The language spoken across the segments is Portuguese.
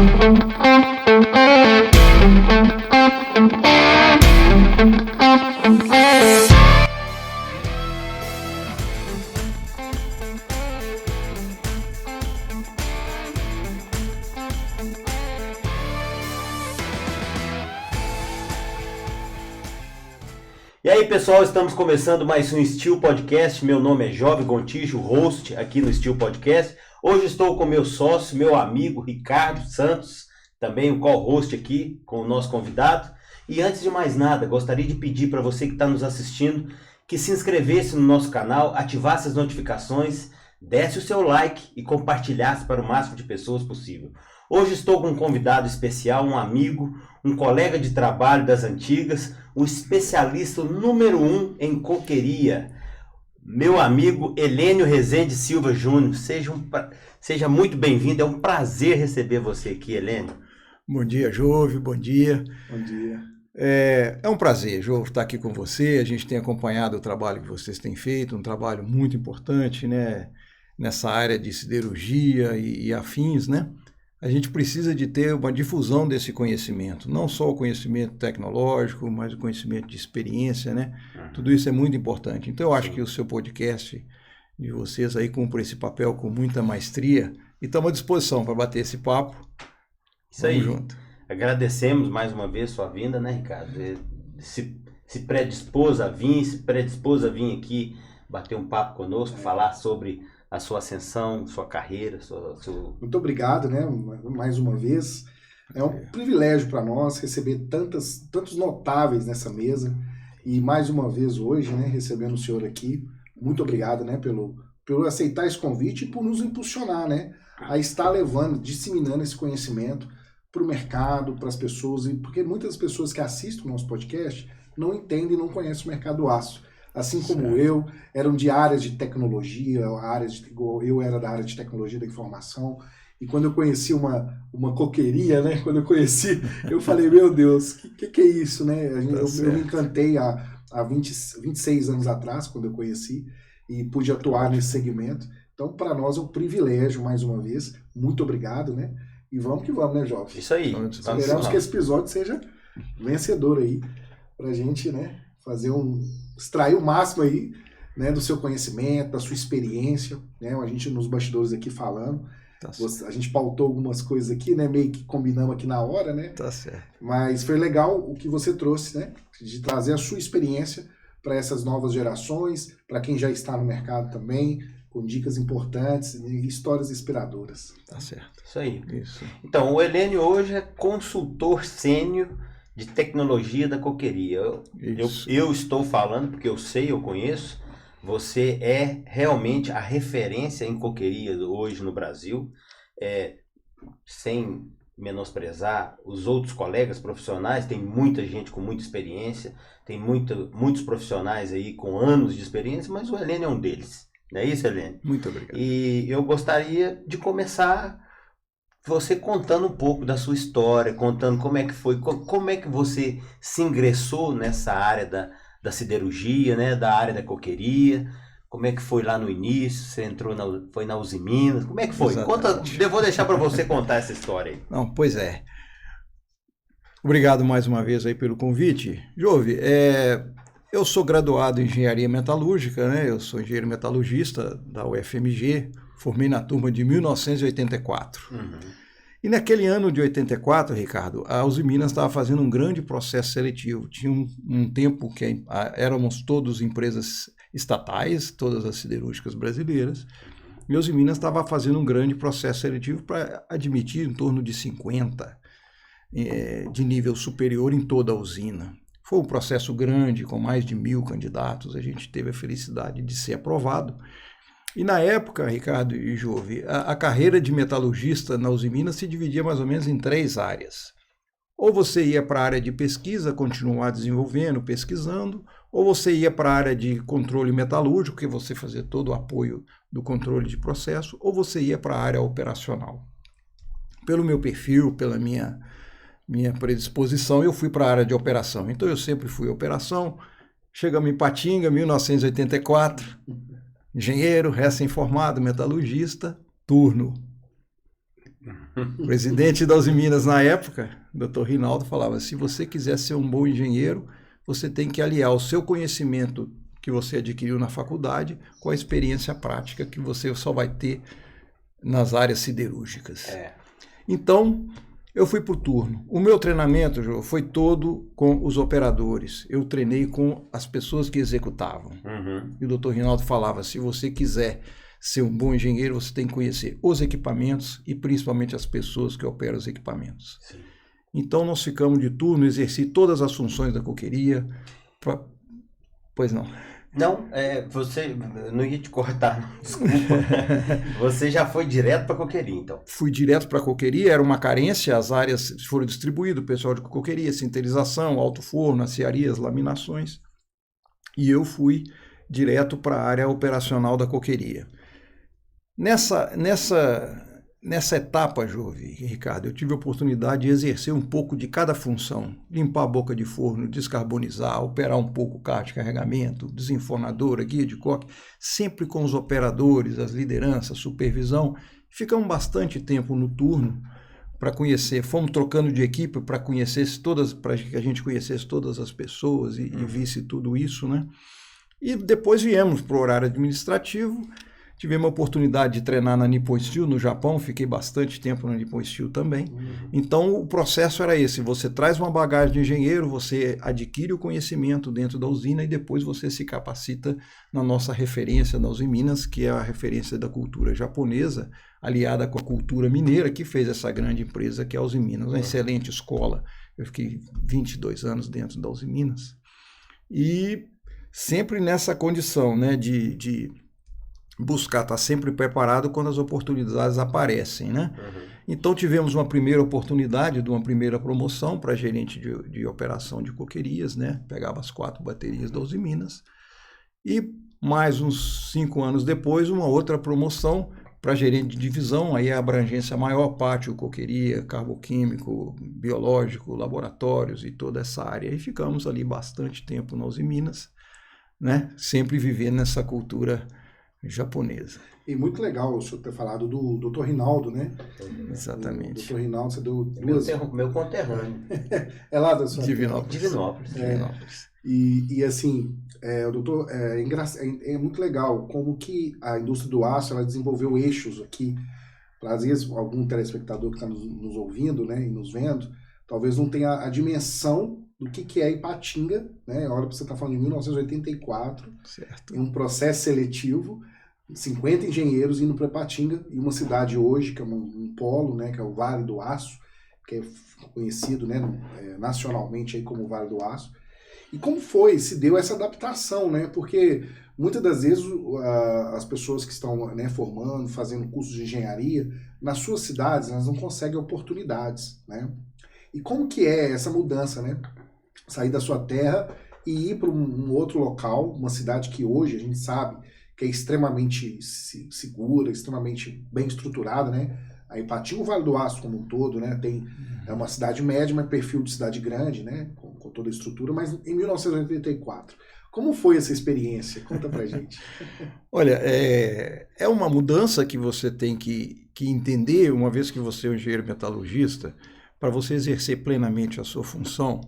E aí, pessoal, estamos começando mais um Steel Podcast. Meu nome é Jovem Gontijo, host aqui no Steel Podcast. Hoje estou com meu sócio, meu amigo Ricardo Santos, também o co-host aqui com o nosso convidado. E antes de mais nada, gostaria de pedir para você que está nos assistindo que se inscrevesse no nosso canal, ativasse as notificações, desse o seu like e compartilhasse para o máximo de pessoas possível. Hoje estou com um convidado especial, um amigo, um colega de trabalho das antigas, o especialista número 1 em coqueria, meu amigo Helênio Rezende Silva Júnior. Seja muito bem-vindo, é um prazer receber você aqui, Helênio. Bom dia, Jove, bom dia. Bom dia. É um prazer, Jove, estar aqui com você. A gente tem acompanhado o trabalho que vocês têm feito, um trabalho muito importante, né, nessa área de siderurgia e afins, né? A gente precisa de ter uma difusão desse conhecimento, não só o conhecimento tecnológico, mas o conhecimento de experiência, né? Tudo isso é muito importante. Então eu acho que o seu podcast de vocês aí cumpre esse papel com muita maestria e estamos à disposição para bater esse papo. Isso aí. Junto. Agradecemos mais uma vez sua vinda, né, Ricardo? Se predispôs a vir aqui bater um papo conosco, falar sobre a sua ascensão, sua carreira, Muito obrigado, né? Mais uma vez. É um privilégio para nós receber tantos notáveis nessa mesa. E mais uma vez hoje, né, recebendo o senhor aqui. Muito obrigado, né, pelo aceitar esse convite e por nos impulsionar, né, a estar disseminando esse conhecimento para o mercado, para as pessoas. Porque muitas pessoas que assistem o nosso podcast não entendem e não conhecem o mercado do aço. Assim como eu, eram de áreas de tecnologia, eu era da área de tecnologia da informação, e quando eu conheci uma coqueria, né, eu falei, meu Deus, que é isso, né? Eu me encantei há 26 anos atrás, quando eu conheci, e pude atuar nesse segmento. Então, para nós é um privilégio, mais uma vez, muito obrigado, né? E vamos que vamos, né, Jovem? Isso aí. Esperamos que esse episódio seja vencedor aí, pra gente, né, extrair o máximo aí, né, do seu conhecimento, da sua experiência, né, a gente nos bastidores aqui falando, a gente pautou algumas coisas aqui, né, meio que combinamos aqui na hora, né, tá certo. Mas foi legal o que você trouxe, né, de trazer a sua experiência para essas novas gerações, para quem já está no mercado também, com dicas importantes e histórias inspiradoras. Tá certo. Isso aí. Isso. Então, o Helênio hoje é consultor sênior de tecnologia da coqueria. Eu estou falando porque eu conheço. Você é realmente a referência em coqueria hoje no Brasil, sem menosprezar os outros colegas profissionais. Tem muita gente com muita experiência, tem muitos profissionais aí com anos de experiência, mas o Helênio é um deles. Não é isso, Helênio? Muito obrigado. E eu gostaria de começar você contando um pouco da sua história, contando como é que foi, como é que você se ingressou nessa área da siderurgia, né, da área da coqueria, como é que foi lá no início, você entrou foi na Uzi Minas, como é que foi? Conta, eu vou deixar para você contar essa história aí. Não, pois é. Obrigado mais uma vez aí pelo convite. Jove, eu sou graduado em engenharia metalúrgica, né, eu sou engenheiro metalurgista da UFMG, formei na turma de 1984. E naquele ano de 84, Ricardo, a Uzi Minas estava fazendo um grande processo seletivo. Tinha um tempo que éramos todos empresas estatais, todas as siderúrgicas brasileiras, e a Uzi Minas estava fazendo um grande processo seletivo para admitir em torno de 50 de nível superior em toda a usina. Foi um processo grande, com mais de 1.000 candidatos, a gente teve a felicidade de ser aprovado. E na época, Ricardo e Jove, a carreira de metalurgista na Uzi Minas se dividia mais ou menos em 3 áreas. Ou você ia para a área de pesquisa, continuar desenvolvendo, pesquisando, ou você ia para a área de controle metalúrgico, que você fazia todo o apoio do controle de processo, ou você ia para a área operacional. Pelo meu perfil, pela minha predisposição, eu fui para a área de operação. Então eu sempre fui operação. Chegamos em Patinga, 1984, engenheiro, recém-formado, metalurgista, turno. O presidente da Uzi Minas na época, Dr. Rinaldo, falava: se você quiser ser um bom engenheiro, você tem que aliar o seu conhecimento que você adquiriu na faculdade com a experiência prática que você só vai ter nas áreas siderúrgicas. Então, eu fui por turno. O meu treinamento, Jô, foi todo com os operadores. Eu treinei com as pessoas que executavam. E o Dr. Rinaldo falava: se você quiser ser um bom engenheiro, você tem que conhecer os equipamentos e principalmente as pessoas que operam os equipamentos. Sim. Então, nós ficamos de turno, exerci todas as funções da coqueria. Pois não. Não, você, eu não ia te cortar, não, desculpa. Você já foi direto para a coqueria, então? Fui direto para a coqueria, era uma carência, as áreas foram distribuídas, o pessoal de coqueria, sinterização, alto forno, aciarias, laminações, e eu fui direto para a área operacional da coqueria. Nessa etapa, Jove e Ricardo, eu tive a oportunidade de exercer um pouco de cada função: limpar a boca de forno, descarbonizar, operar um pouco o carro de carregamento, desenfornadora, guia de coque, sempre com os operadores, as lideranças, supervisão. Ficamos bastante tempo no turno para conhecer, fomos trocando de equipe para que a gente conhecesse todas as pessoas e visse tudo isso, né? E depois viemos para o horário administrativo. Tivemos a oportunidade de treinar na Nippon Steel, no Japão, fiquei bastante tempo na Nippon Steel também. Então, o processo era esse: você traz uma bagagem de engenheiro, você adquire o conhecimento dentro da usina e depois você se capacita na nossa referência da Uzi Minas, que é a referência da cultura japonesa, aliada com a cultura mineira, que fez essa grande empresa que é a Uzi Minas, uma excelente escola. Eu fiquei 22 anos dentro da Uzi Minas. E sempre nessa condição, né, de buscar estar sempre preparado quando as oportunidades aparecem, né? Então tivemos uma primeira oportunidade de uma primeira promoção para gerente de operação de coquerias, né? Pegava as 4 baterias da Uzi Minas. E mais uns 5 anos depois, uma outra promoção para gerente de divisão, aí a abrangência maior, pátio, coqueria, carboquímico, biológico, laboratórios e toda essa área. E ficamos ali bastante tempo na Uzi Minas, né? Sempre vivendo nessa cultura japonesa. E muito legal o senhor ter falado do Dr. Rinaldo, né? Exatamente. O Dr. Rinaldo, você deu meu conterrâneo. É lá da sua Divinópolis. E assim, o doutor, é muito legal como que a indústria do aço ela desenvolveu eixos aqui. Para às vezes algum telespectador que está nos ouvindo, né, e nos vendo, talvez não tenha a dimensão do que é Ipatinga, né? Olha, você está falando de 1984, certo. Em um processo seletivo, 50 engenheiros indo para Ipatinga, e uma cidade hoje, que é um polo, né, que é o Vale do Aço, que é conhecido, né, nacionalmente aí como Vale do Aço. E como se deu essa adaptação, né? Porque muitas das vezes as pessoas que estão, né, formando, fazendo cursos de engenharia, nas suas cidades, elas não conseguem oportunidades, né? E como que é essa mudança, né? Sair da sua terra e ir para um outro local, uma cidade que hoje a gente sabe que é extremamente segura, extremamente bem estruturada, né? A Ipatinga, o Vale do Aço como um todo, né? É uma cidade média, mas perfil de cidade grande, né? Com toda a estrutura, mas em 1984. Como foi essa experiência? Conta pra gente. Olha, é uma mudança que você tem que entender, uma vez que você é um engenheiro metalurgista, para você exercer plenamente a sua função,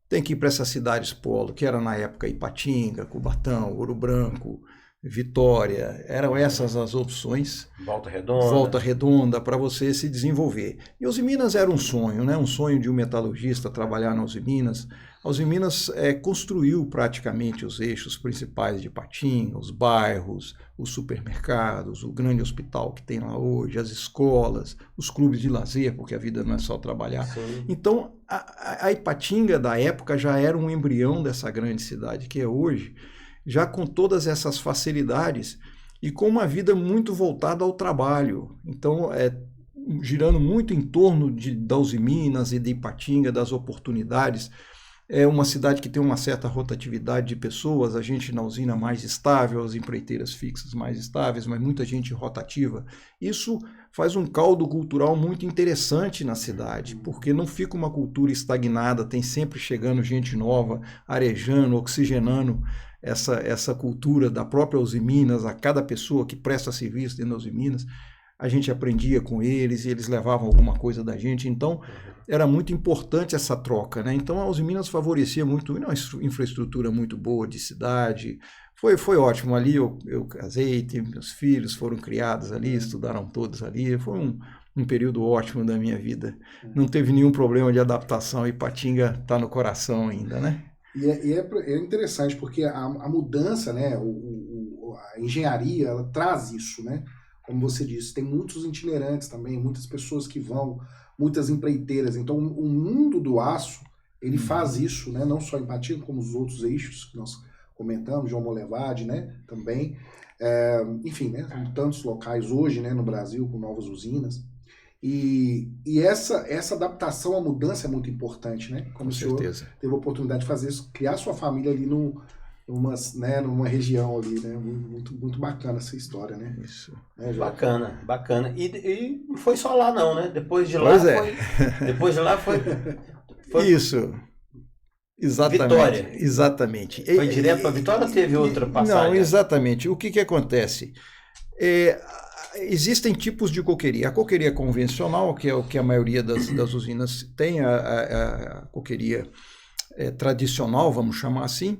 tem que ir para essas cidades polo, que era na época Ipatinga, Cubatão, Ouro Branco, Vitória, eram essas as opções. Volta Redonda, para você se desenvolver. E a Uzi Minas era um sonho, né? Um sonho de um metalurgista trabalhar na Uzi Minas. A Uzi Minas construiu praticamente os eixos principais de Ipatinga, os bairros, os supermercados, o grande hospital que tem lá hoje, as escolas, os clubes de lazer, porque a vida não é só trabalhar. Sim. Então, a Ipatinga da época já era um embrião dessa grande cidade que é hoje, já com todas essas facilidades e com uma vida muito voltada ao trabalho. Então, girando muito em torno da Uzi Minas e de Ipatinga, das oportunidades. É uma cidade que tem uma certa rotatividade de pessoas, a gente na usina mais estável, as empreiteiras fixas mais estáveis, mas muita gente rotativa. Isso faz um caldo cultural muito interessante na cidade, porque não fica uma cultura estagnada, tem sempre chegando gente nova, arejando, oxigenando essa cultura da própria Uzi Minas, a cada pessoa que presta serviço dentro da Uzi Minas. a gente aprendia com eles e eles levavam alguma coisa da gente, então era muito importante essa troca, né? Então a Uzi Minas favorecia muito, uma infraestrutura muito boa de cidade, foi ótimo ali, eu casei, meus filhos foram criados ali, estudaram todos ali, foi um período ótimo da minha vida, não teve nenhum problema de adaptação, Ipatinga está no coração ainda, né? E é interessante porque a mudança, né, a engenharia, ela traz isso, né? Como você disse, tem muitos itinerantes também, muitas pessoas que vão, muitas empreiteiras. Então, o mundo do aço, ele faz isso, né? Não só em Ipatinga, como os outros eixos que nós comentamos, João Molevade, né? Também. Enfim, né? São tantos locais hoje, né, no Brasil, com novas usinas. E essa adaptação à mudança é muito importante, né? Como Com o senhor certeza. teve a oportunidade de fazer isso, criar sua família ali numa região ali, né? Muito bacana essa história, né? Isso. Bacana, bacana. E não foi só lá não, né? Depois de lá foi Isso. Exatamente. Vitória. Exatamente. Foi direto para Vitória ou teve outra passagem? Não, exatamente. O que acontece? Existem tipos de coqueria. A coqueria convencional, que é o que a maioria das usinas tem, a coqueria tradicional, vamos chamar assim.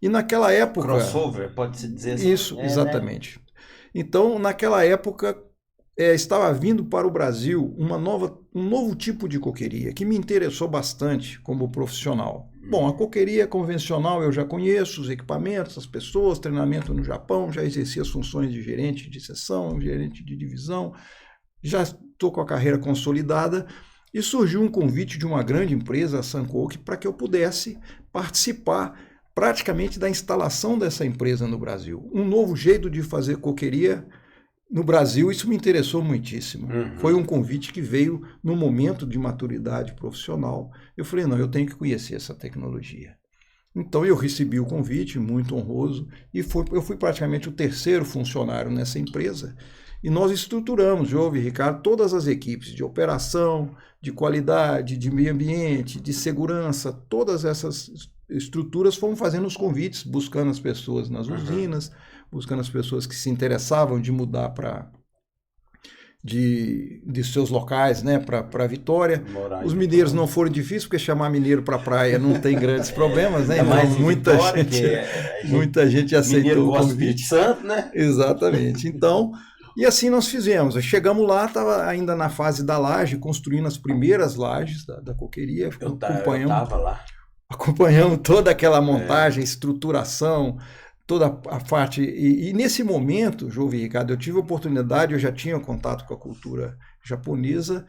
E naquela época... Crossover, pode-se dizer assim? Isso, exatamente. Né? Então, naquela época, estava vindo para o Brasil um novo tipo de coqueria, que me interessou bastante como profissional. Bom, a coqueria convencional eu já conheço, os equipamentos, as pessoas, treinamento no Japão, já exerci as funções de gerente de seção, gerente de divisão, já estou com a carreira consolidada e surgiu um convite de uma grande empresa, a Suncoke, para que eu pudesse participar praticamente da instalação dessa empresa no Brasil. Um novo jeito de fazer coqueria no Brasil, isso me interessou muitíssimo. Foi um convite que veio no momento de maturidade profissional. Eu falei, não, eu tenho que conhecer essa tecnologia. Então eu recebi o convite, muito honroso, e eu fui praticamente o terceiro funcionário nessa empresa. E nós estruturamos, Ricardo, todas as equipes de operação, de qualidade, de meio ambiente, de segurança, todas essas estruturas fomos fazendo os convites, buscando as pessoas nas usinas, buscando as pessoas que se interessavam de mudar de seus locais, né, para Vitória. Os mineiros não foram difíceis, porque chamar mineiro para praia não tem grandes problemas, né? Mas muita gente aceitou o convite. Santo, né? Exatamente. Então, e assim nós fizemos. Chegamos lá, estava ainda na fase da laje, construindo as primeiras lajes da coqueria. Eu estava lá. Acompanhamos toda aquela montagem, estruturação, toda a parte. E nesse momento, Jovem Ricardo, eu tive a oportunidade, eu já tinha contato com a cultura japonesa,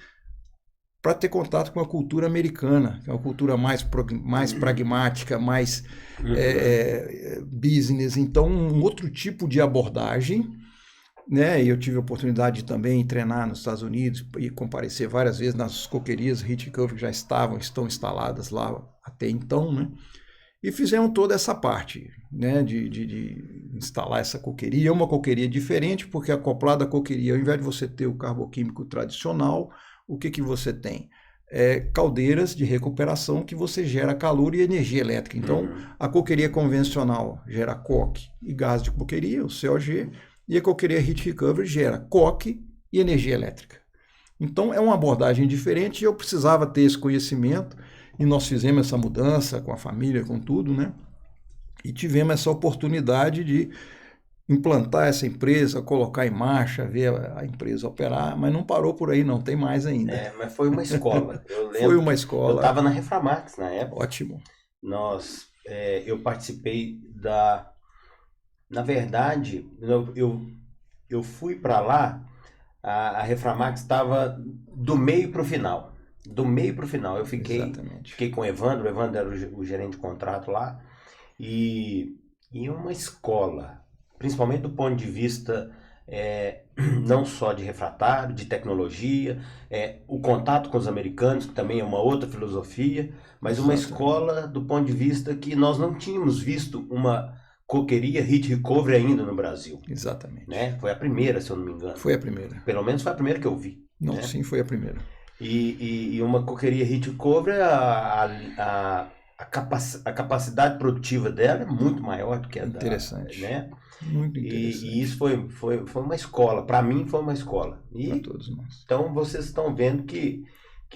para ter contato com a cultura americana, que é uma cultura mais pragmática, mais business. Então, um outro tipo de abordagem. Né? Eu tive a oportunidade de também treinar nos Estados Unidos e comparecer várias vezes nas coquerias Hitchcock que já estão instaladas lá até então, né? E fizemos toda essa parte, né, de instalar essa coqueria. É uma coqueria diferente, porque acoplada à coqueria, ao invés de você ter o carboquímico tradicional, o que você tem? Caldeiras de recuperação que você gera calor e energia elétrica. Então, a coqueria convencional gera coque e gás de coqueria, o COG, e a coqueria Heat Recovery gera coque e energia elétrica. Então, é uma abordagem diferente e eu precisava ter esse conhecimento e nós fizemos essa mudança com a família, com tudo, né? E tivemos essa oportunidade de implantar essa empresa, colocar em marcha, ver a empresa operar, mas não parou por aí não, tem mais ainda. Mas foi uma escola. Eu lembro, foi uma escola. Eu estava na Reframax na época. Ótimo. Eu participei Na verdade, eu fui para lá, a Reframax estava do meio para o final. Do meio para o final. Eu fiquei com o Evandro era o gerente de contrato lá, e uma escola, principalmente do ponto de vista não só de refratário, de tecnologia, o contato com os americanos, que também é uma outra filosofia, mas uma escola do ponto de vista que nós não tínhamos visto uma coqueria Heat Recovery ainda no Brasil. Exatamente. Né? Foi a primeira, se eu não me engano. Foi a primeira. Pelo menos foi a primeira que eu vi. Não, né? sim, foi a primeira. E uma coqueria Heat Recovery, a a capacidade produtiva dela é muito maior do que a da... Interessante. Né? Muito interessante. E isso foi uma escola. Para mim foi uma escola. Para todos nós. Então vocês estão vendo que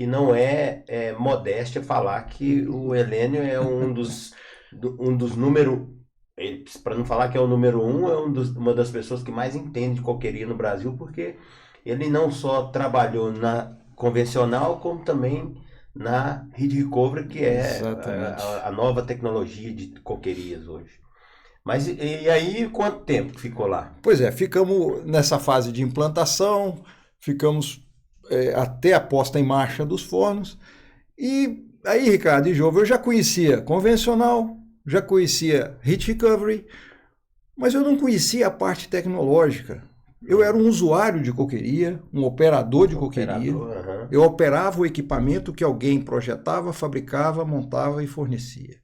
não é modéstia falar que o Helênio é um dos número... Para não falar que é o número 1, é uma das pessoas que mais entende de coqueria no Brasil, porque ele não só trabalhou na convencional, como também na Heat Recovery, que é a nova tecnologia de coquerias hoje. Mas e aí, quanto tempo ficou lá? Pois é, ficamos nessa fase de implantação, ficamos até a posta em marcha dos fornos. E aí, Ricardo e Jovem, eu já conhecia convencional, já conhecia Heat Recovery, mas eu não conhecia a parte tecnológica. Eu era um usuário de coqueria, um operador de coqueria. Uhum. Eu operava o equipamento que alguém projetava, fabricava, montava e fornecia.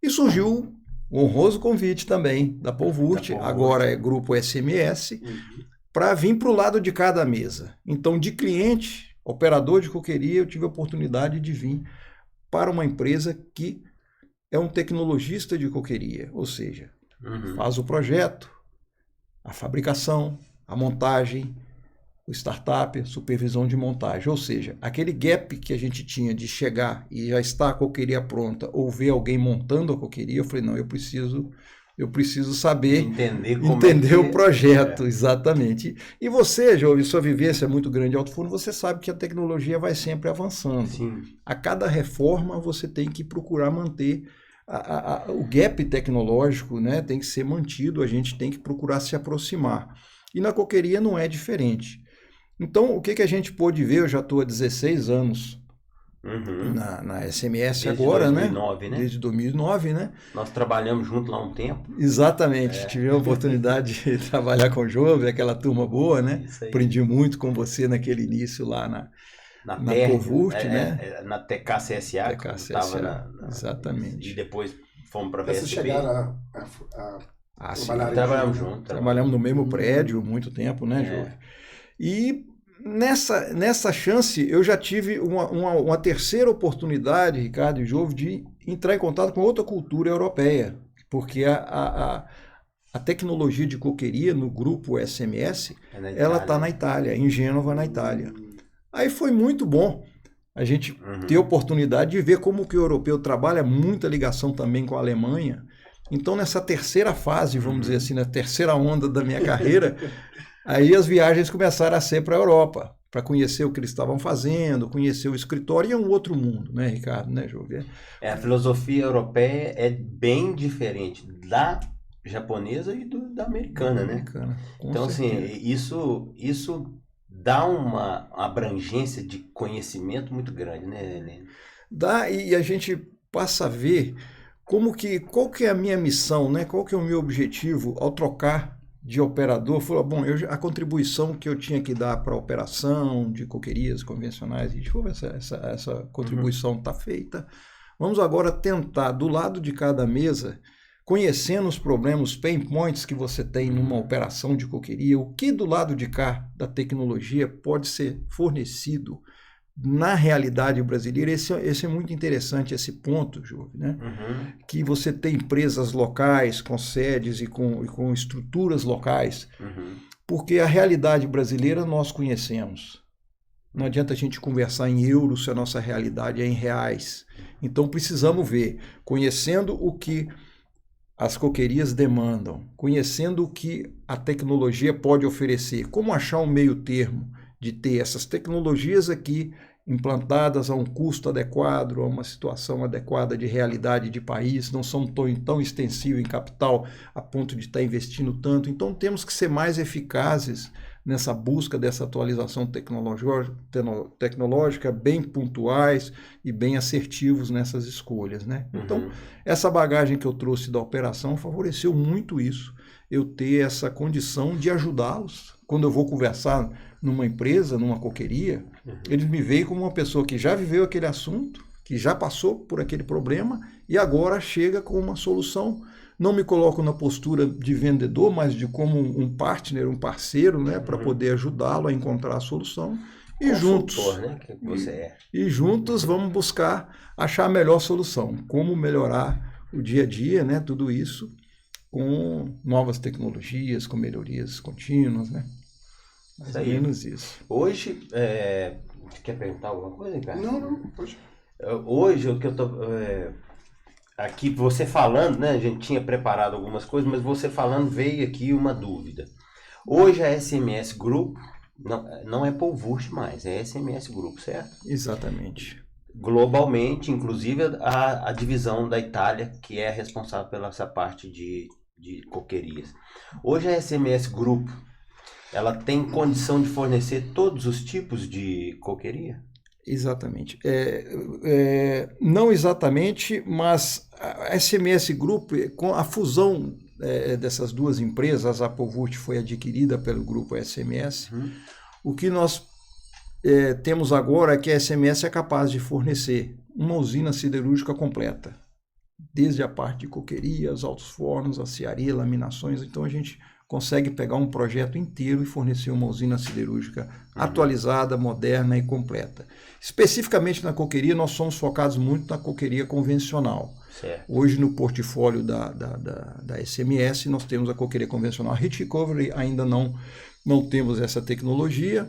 E surgiu o honroso convite também da Polvurt, agora é Grupo SMS, para vir para o lado de cada mesa. Então, de cliente, operador de coqueria, eu tive a oportunidade de vir para uma empresa que é um tecnologista de coqueria, ou seja, faz o projeto, a fabricação, a montagem, o startup, a supervisão de montagem. Ou seja, aquele gap que a gente tinha de chegar e já estar a coqueria pronta ou ver alguém montando a coqueria, eu falei, não, eu preciso saber entender o projeto, exatamente. E você, Jovem, sua vivência é muito grande em Alto Forno, você sabe que a tecnologia vai sempre avançando. Sim. A cada reforma você tem que procurar manter o gap tecnológico, né, tem que ser mantido, a gente tem que procurar se aproximar. E na coqueria não é diferente. Então, o que a gente pôde ver, eu já estou há 16 anos na SMS desde agora, 2009, né? Desde 2009, né? Nós trabalhamos junto lá um tempo. Exatamente, tive a oportunidade de trabalhar com o Jovem, aquela turma boa, né? Aprendi muito com você naquele início lá na Polvurt, né? Na TKCSA, TKCSA, exatamente. E depois fomos para a VSB. Vocês chegaram trabalhamos juntos. Trabalhamos no mesmo prédio muito tempo, né, Jovem? E nessa chance eu já tive uma terceira oportunidade, Ricardo e Jovem, de entrar em contato com outra cultura europeia, porque a tecnologia de coqueria no grupo SMS, ela está na Itália, em Gênova, na Itália. Aí foi muito bom a gente ter a oportunidade de ver como que o europeu trabalha, muita ligação também com a Alemanha. Então, nessa terceira fase, vamos dizer assim, na terceira onda da minha carreira, aí as viagens começaram a ser para a Europa, para conhecer o que eles estavam fazendo, conhecer o escritório, e é um outro mundo, né, Ricardo, né, Jovem? A filosofia europeia é bem diferente da japonesa e da americana, né? Então, certeza. Assim, isso dá uma abrangência de conhecimento muito grande, né, Helênio? Dá, e a gente passa a ver qual que é a minha missão, né? Qual que é o meu objetivo ao trocar de operador? Falou, bom, a contribuição que eu tinha que dar para a operação de coquerias convencionais, essa contribuição está feita. Vamos agora tentar, do lado de cada mesa, conhecendo os problemas, os pain points que você tem numa operação de coqueria, o que do lado de cá da tecnologia pode ser fornecido na realidade brasileira. Esse é muito interessante, esse ponto, Jovem, né? Que você tem empresas locais com sedes e com estruturas locais, porque a realidade brasileira nós conhecemos. Não adianta a gente conversar em euros se a nossa realidade é em reais. Então precisamos ver, conhecendo o que as coquerias demandam, conhecendo o que a tecnologia pode oferecer, como achar um meio termo de ter essas tecnologias aqui implantadas a um custo adequado, a uma situação adequada de realidade de país, não são tão extensivos em capital a ponto de estar investindo tanto. Então temos que ser mais eficazes nessa busca dessa atualização tecnológica, bem pontuais e bem assertivos nessas escolhas, né? Então, essa bagagem que eu trouxe da operação favoreceu muito isso, eu ter essa condição de ajudá-los. Quando eu vou conversar numa empresa, numa coqueria, eles me veem como uma pessoa que já viveu aquele assunto, que já passou por aquele problema e agora chega com uma solução. Não me coloco na postura de vendedor, mas de como um partner, um parceiro, né, para poder ajudá-lo a encontrar a solução. E juntos, né, que você é. E juntos vamos buscar achar a melhor solução, como melhorar o dia a dia, né, tudo isso com novas tecnologias, com melhorias contínuas, né? Mais ou menos isso. Hoje, você quer perguntar alguma coisa, cara? Não, pode. Hoje, o que eu tô... aqui, você falando, né, a gente tinha preparado algumas coisas, mas você falando veio aqui uma dúvida. Hoje a SMS Group, não é Polvurt mais, é SMS Group, certo? Exatamente. Globalmente, inclusive a divisão da Itália, que é responsável pela essa parte de coquerias. Hoje a SMS Group, ela tem condição de fornecer todos os tipos de coqueria? Exatamente. Não exatamente, mas a SMS Group, com a fusão dessas duas empresas, a Polvurt foi adquirida pelo grupo SMS, o que nós temos agora é que a SMS é capaz de fornecer uma usina siderúrgica completa, desde a parte de coquerias, altos fornos, aciaria, laminações. Então a gente consegue pegar um projeto inteiro e fornecer uma usina siderúrgica atualizada, moderna e completa. Especificamente na coqueria, nós somos focados muito na coqueria convencional. Certo. Hoje, no portfólio da SMS, nós temos a coqueria convencional. A Heat Recovery ainda não temos essa tecnologia.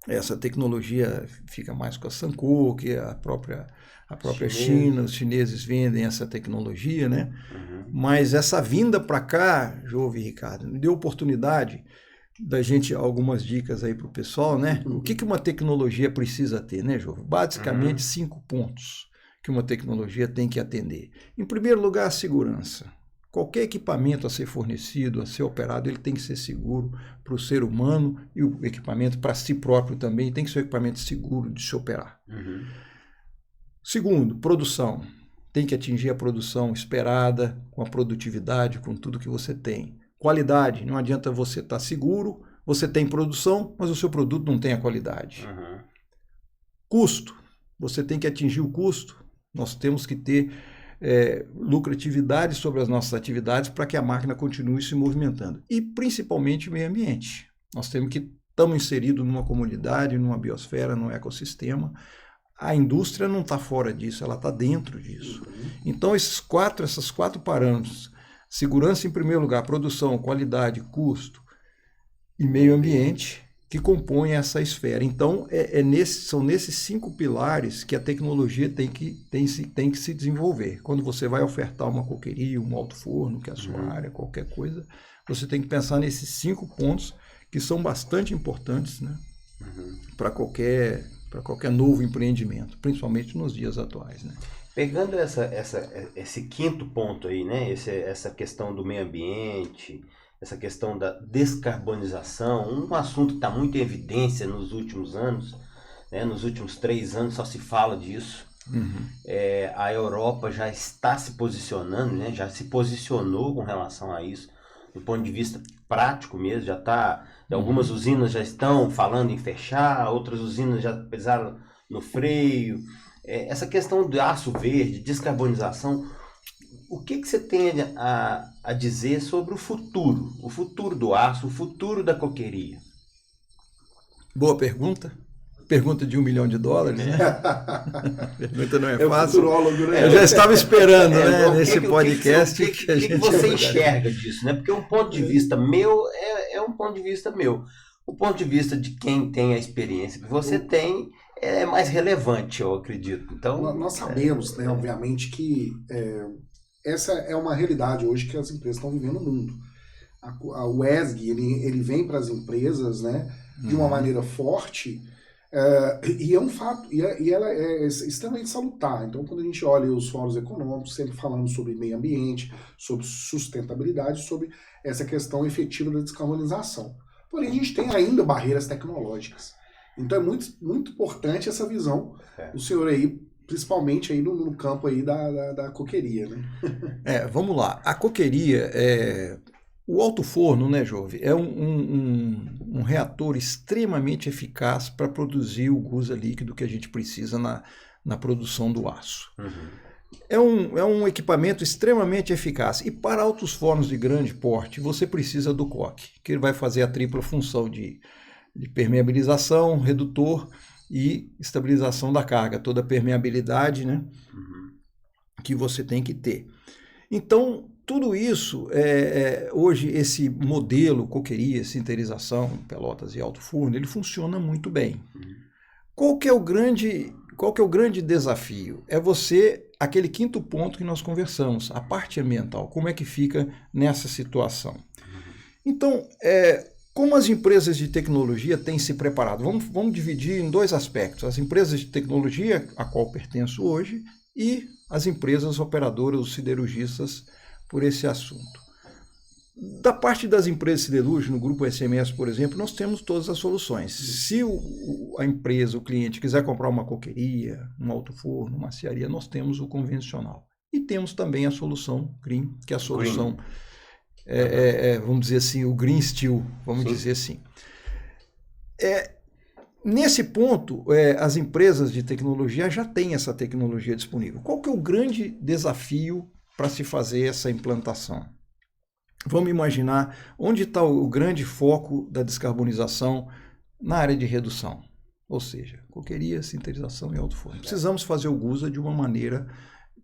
Essa tecnologia fica mais com a Sanko, que é a própria China. Os chineses vendem essa tecnologia, né? Mas essa vinda para cá, Jove e Ricardo, me deu oportunidade da gente, algumas dicas aí para o pessoal, né? O que uma tecnologia precisa ter, né, Jove? Basicamente, 5 pontos que uma tecnologia tem que atender. Em primeiro lugar, a segurança. Qualquer equipamento a ser fornecido, a ser operado, ele tem que ser seguro para o ser humano, e o equipamento para si próprio também tem que ser um equipamento seguro de se operar. Segundo, produção. Tem que atingir a produção esperada, com a produtividade, com tudo que você tem. Qualidade. Não adianta você estar seguro, você tem produção, mas o seu produto não tem a qualidade. Custo. Você tem que atingir o custo. Nós temos que ter lucratividade sobre as nossas atividades para que a máquina continue se movimentando. E principalmente o meio ambiente. Nós estamos inseridos numa comunidade, numa biosfera, num ecossistema. A indústria não está fora disso, ela está dentro disso. Então, esses quatro parâmetros, segurança em primeiro lugar, produção, qualidade, custo e meio ambiente, que compõem essa esfera. Então, são nesses 5 pilares que a tecnologia tem que se desenvolver. Quando você vai ofertar uma coqueria, um alto forno, que é a sua área, qualquer coisa, você tem que pensar nesses 5 pontos que são bastante importantes, né, para qualquer novo empreendimento, principalmente nos dias atuais, né? Pegando esse quinto ponto aí, né, essa questão do meio ambiente, essa questão da descarbonização, um assunto que está muito em evidência nos últimos anos, né, nos últimos 3 anos só se fala disso. A Europa já está se posicionando, né, já se posicionou com relação a isso, do ponto de vista prático mesmo, já está... Algumas usinas já estão falando em fechar, outras usinas já pesaram no freio. Essa questão do aço verde, descarbonização, o que você tem a dizer sobre o futuro do aço, o futuro da coqueria? Boa pergunta. Pergunta de $1 milhão, né? Pergunta não é fácil. Futurólogo, né? Eu já estava esperando, né, nesse podcast. O que você enxerga disso, né? Porque um ponto de vista meu é um ponto de vista meu. O ponto de vista de quem tem a experiência que você tem é mais relevante, eu acredito. Então, nós sabemos, né, obviamente, que essa é uma realidade hoje que as empresas estão vivendo no mundo. O ESG, ele vem para as empresas, né, de uma maneira forte. E é um fato, e ela é extremamente salutar. Então, quando a gente olha os fóruns econômicos, sempre falando sobre meio ambiente, sobre sustentabilidade, sobre essa questão efetiva da descarbonização. Porém, a gente tem ainda barreiras tecnológicas. Então, é muito, muito importante essa visão do senhor aí, principalmente aí no campo aí da coqueria, né? Vamos lá. A coqueria o alto forno, né, Jove, é um reator extremamente eficaz para produzir o gusa líquido que a gente precisa na produção do aço. É um equipamento extremamente eficaz. E para altos fornos de grande porte, você precisa do coque, que ele vai fazer a tripla função de de permeabilização, redutor e estabilização da carga, toda a permeabilidade, né, que você tem que ter. Então, tudo isso, hoje esse modelo coqueria, sinterização, pelotas e alto forno, ele funciona muito bem. Qual que é o grande desafio? É aquele quinto ponto que nós conversamos, a parte ambiental, como é que fica nessa situação? Então, como as empresas de tecnologia têm se preparado? Vamos dividir em dois aspectos, as empresas de tecnologia, a qual pertenço hoje, e as empresas operadoras, os siderurgistas, por esse assunto. Da parte das empresas siderúrgicas, no grupo SMS, por exemplo, nós temos todas as soluções. Se a empresa, o cliente, quiser comprar uma coqueria, um alto forno, uma aciaria, nós temos o convencional. E temos também a solução Green, que é a solução, vamos dizer assim, o Green Steel, vamos dizer assim. Nesse ponto, as empresas de tecnologia já têm essa tecnologia disponível. Qual que é o grande desafio para se fazer essa implantação? Vamos imaginar onde está o grande foco da descarbonização na área de redução, ou seja, coqueria, sinterização e alto forno. Precisamos fazer o GUSA de uma maneira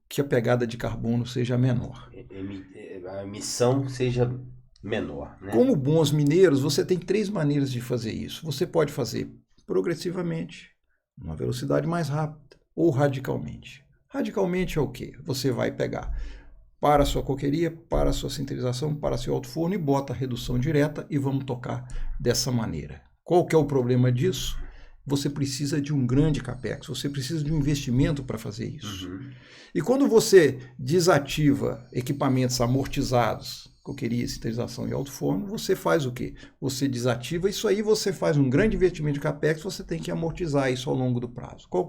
que a pegada de carbono seja menor. A emissão seja menor, né? Como bons mineiros, você tem 3 maneiras de fazer isso. Você pode fazer progressivamente, uma velocidade mais rápida, ou radicalmente. Radicalmente é o quê? Você vai pegar para a sua coqueria, para a sua sinterização, para seu alto forno e bota a redução direta e vamos tocar dessa maneira. Qual que é o problema disso? Você precisa de um grande capex, você precisa de um investimento para fazer isso. E quando você desativa equipamentos amortizados, coqueria, sinterização e alto forno, você faz o quê? Você desativa isso aí, você faz um grande investimento de capex, você tem que amortizar isso ao longo do prazo. Qual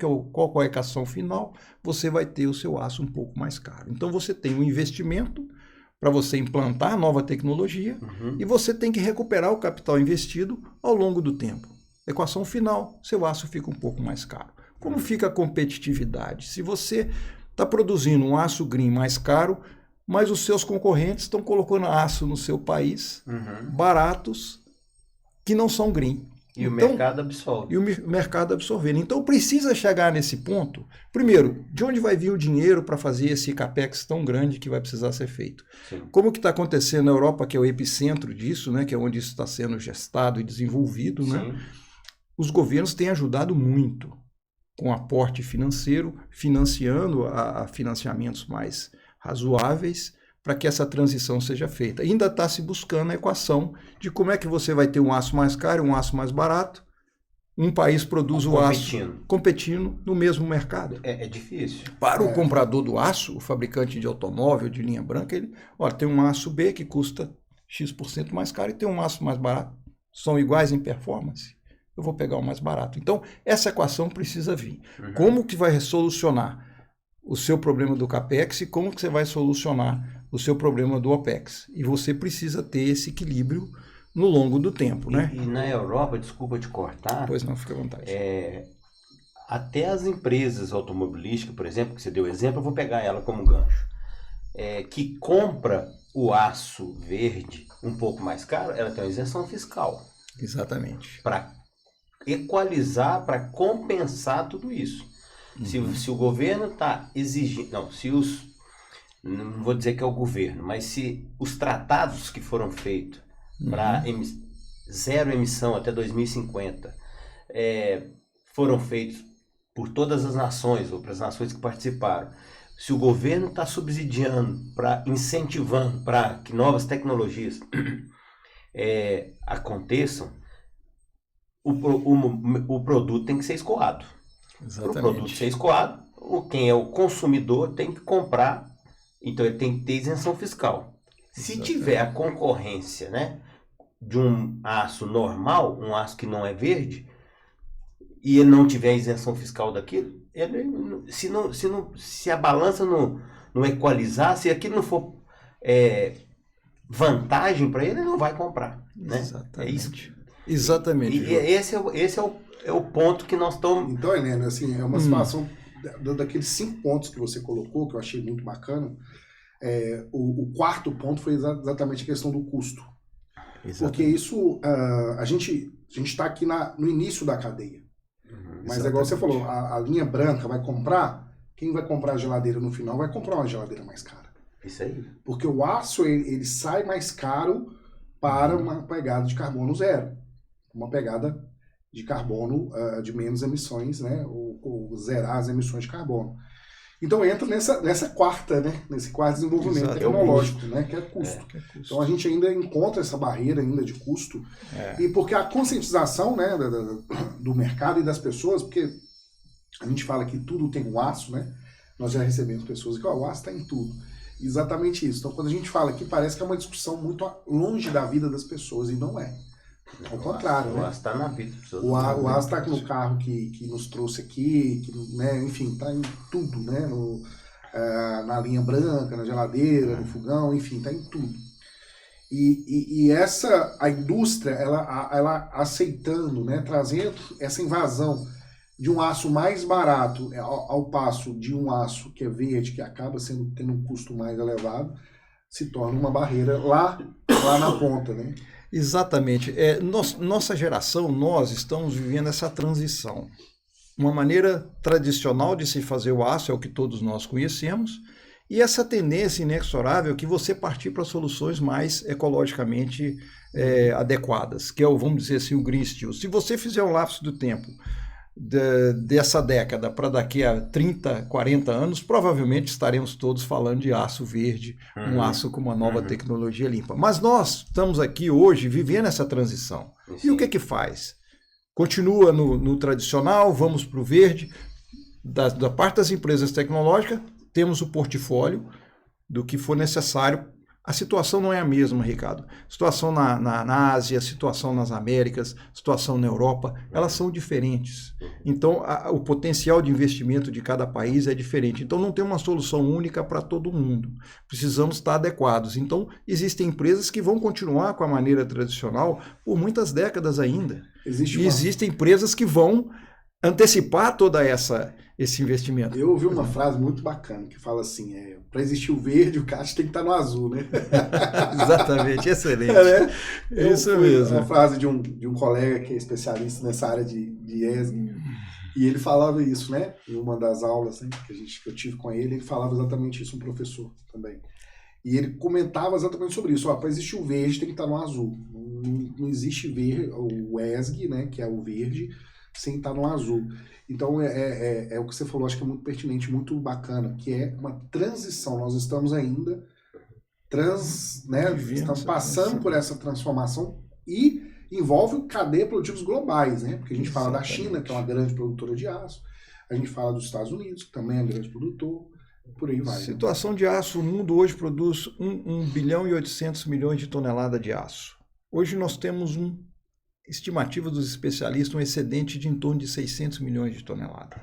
é a equação final? Você vai ter o seu aço um pouco mais caro. Então você tem um investimento para você implantar nova tecnologia e você tem que recuperar o capital investido ao longo do tempo. Equação final, seu aço fica um pouco mais caro. Como fica a competitividade? Se você está produzindo um aço green mais caro, mas os seus concorrentes estão colocando aço no seu país, baratos, que não são green. E o mercado absorve. E o mercado absorvendo. Então precisa chegar nesse ponto. Primeiro, de onde vai vir o dinheiro para fazer esse capex tão grande que vai precisar ser feito? Sim. Como que está acontecendo na Europa, que é o epicentro disso, né, que é onde isso está sendo gestado e desenvolvido, né? Os governos têm ajudado muito com aporte financeiro, financiando a financiamentos mais razoáveis para que essa transição seja feita. Ainda está se buscando a equação de como é que você vai ter um aço mais caro, um aço mais barato. Um país produz o aço competindo no mesmo mercado. É difícil. Para o comprador do aço, o fabricante de automóvel, de linha branca, ele tem um aço B que custa X% mais caro e tem um aço mais barato. São iguais em performance. Eu vou pegar o mais barato. Então, essa equação precisa vir. Como que vai solucionar o seu problema do CAPEX e como que você vai solucionar o seu problema do OPEX? E você precisa ter esse equilíbrio no longo do tempo, né? E na Europa, desculpa te cortar... Pois não, fica à vontade. Até as empresas automobilísticas, por exemplo, que você deu exemplo, eu vou pegar ela como gancho, que compra o aço verde um pouco mais caro, ela tem uma isenção fiscal. Exatamente. Para equalizar, para compensar tudo isso. Se o governo está exigindo... Não vou dizer que é o governo, mas se os tratados que foram feitos para zero emissão até 2050 foram feitos por todas as nações, ou para as nações que participaram, se o governo está subsidiando, incentivando para que novas tecnologias aconteçam, o produto tem que ser escoado. Para o produto ser escoado, quem é o consumidor tem que comprar, então ele tem que ter isenção fiscal. Se tiver a concorrência, né, de um aço normal, um aço que não é verde, e ele não tiver isenção fiscal daquilo, se a balança não equalizar, se aquilo não for vantagem para ele não vai comprar. Né? Exatamente. É isso. Exatamente. E esse é o ponto que nós estamos... Então, Heleno, assim, é uma situação daqueles 5 pontos que você colocou, que eu achei muito bacana. O quarto ponto foi exatamente a questão do custo. Exatamente. Porque isso, a gente A gente está aqui no início da cadeia. Mas é igual você Exatamente. falou, a linha branca vai comprar, quem vai comprar a geladeira no final vai comprar uma geladeira mais cara. Isso aí. Porque o aço, ele sai mais caro para uma pegada de carbono zero. Uma pegada de carbono de menos emissões, né? Ou zerar as emissões de carbono. Então entra nessa quarta, né? Nesse quarto desenvolvimento Exato. tecnológico, né? Que é custo. Que é custo. Então a gente ainda encontra essa barreira ainda de custo. É. E porque a conscientização, né, do mercado e das pessoas, porque a gente fala que tudo tem o aço, né? Nós já recebemos pessoas que o aço está em tudo. Exatamente isso. Então quando a gente fala aqui, parece que é uma discussão muito longe da vida das pessoas, e não é. Ao contrário, O né? aço está na vida. O aço está no carro que nos trouxe aqui, né? Enfim, está em tudo, né? Na linha branca, na geladeira, no fogão, enfim, está em tudo. E a indústria, ela aceitando, né? Trazendo essa invasão de um aço mais barato ao passo de um aço que é verde, que acaba tendo um custo mais elevado, se torna uma barreira lá na ponta, né? Exatamente. Nossa geração, nós estamos vivendo essa transição. Uma maneira tradicional de se fazer o aço é o que todos nós conhecemos, e essa tendência inexorável que você partir para soluções mais ecologicamente adequadas, que é vamos dizer assim, o Green Steel. Se você fizer um lapso do tempo dessa década para daqui a 30, 40 anos, provavelmente estaremos todos falando de aço verde, um aço com uma nova tecnologia limpa. Mas nós estamos aqui hoje vivendo essa transição. Sim. E o que faz? Continua no tradicional, vamos para o verde. Da parte das empresas tecnológicas, temos o portfólio do que for necessário. A situação não é a mesma, Ricardo. Situação na Ásia, situação nas Américas, situação na Europa, elas são diferentes. Então, o potencial de investimento de cada país é diferente. Então, não tem uma solução única para todo mundo. Precisamos estar adequados. Então, existem empresas que vão continuar com a maneira tradicional por muitas décadas ainda. Existem empresas que vão antecipar toda esse investimento. Eu ouvi uma frase muito bacana que fala assim, para existir o verde, o caixa tem que estar no azul, né? Exatamente, excelente. Né? Isso mesmo. Uma frase de um colega que é especialista nessa área de ESG, e ele falava isso, né? Em uma das aulas, né, que eu tive com ele falava exatamente isso, um professor também. E ele comentava exatamente sobre isso. Para existir o verde, tem que estar no azul. Não existe verde, o ESG, né, que é o verde, sem estar no azul. Então, é o que você falou, acho que é muito pertinente, muito bacana, que é uma transição. Nós estamos ainda estamos passando por essa transformação e envolve cadeia produtivos globais, né? Porque a gente fala da China, que é uma grande produtora de aço, a gente fala dos Estados Unidos, que também é um grande produtor, por aí vai. Situação de aço, o mundo hoje produz 1 bilhão e 800 milhões de toneladas de aço. Hoje nós temos estimativa dos especialistas, um excedente de em torno de 600 milhões de toneladas.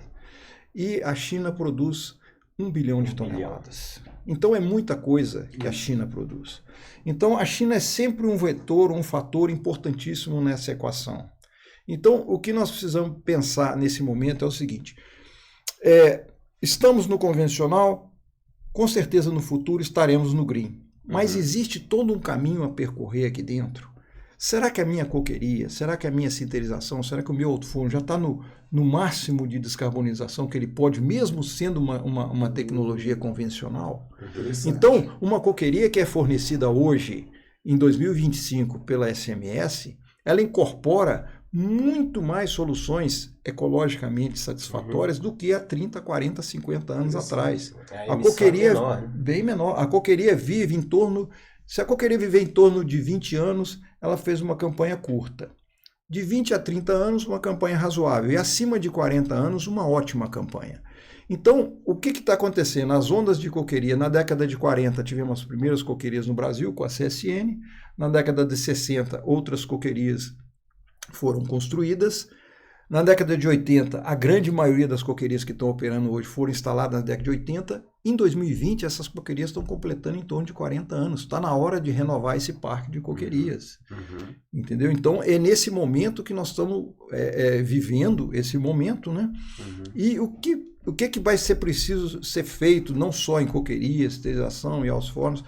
E a China produz 1 bilhão de toneladas. Então é muita coisa que a China produz. Então a China é sempre um vetor, um fator importantíssimo nessa equação. Então o que nós precisamos pensar nesse momento é o seguinte, estamos no convencional, com certeza no futuro estaremos no green, mas existe todo um caminho a percorrer aqui dentro. Será que a minha coqueria, será que a minha sinterização, será que o meu outforno já está no máximo de descarbonização que ele pode, mesmo sendo uma tecnologia convencional? Então, uma coqueria que é fornecida hoje, em 2025, pela SMS, ela incorpora muito mais soluções ecologicamente satisfatórias do que há 30, 40, 50 anos atrás. A coqueria é bem menor. A coqueria vive em torno... Se a coqueria viver em torno de 20 anos, ela fez uma campanha curta. De 20 a 30 anos, uma campanha razoável. E acima de 40 anos, uma ótima campanha. Então, o que está acontecendo? As ondas de coqueria, na década de 40, tivemos as primeiras coquerias no Brasil, com a CSN. Na década de 60, outras coquerias foram construídas. Na década de 80, a grande maioria das coquerias que estão operando hoje foram instaladas na década de 80. Em 2020, essas coquerias estão completando em torno de 40 anos. Está na hora de renovar esse parque de coquerias. Entendeu? Então, é nesse momento que nós estamos vivendo esse momento, né? E o que vai ser preciso ser feito, não só em coquerias, esterilização e aos fornos,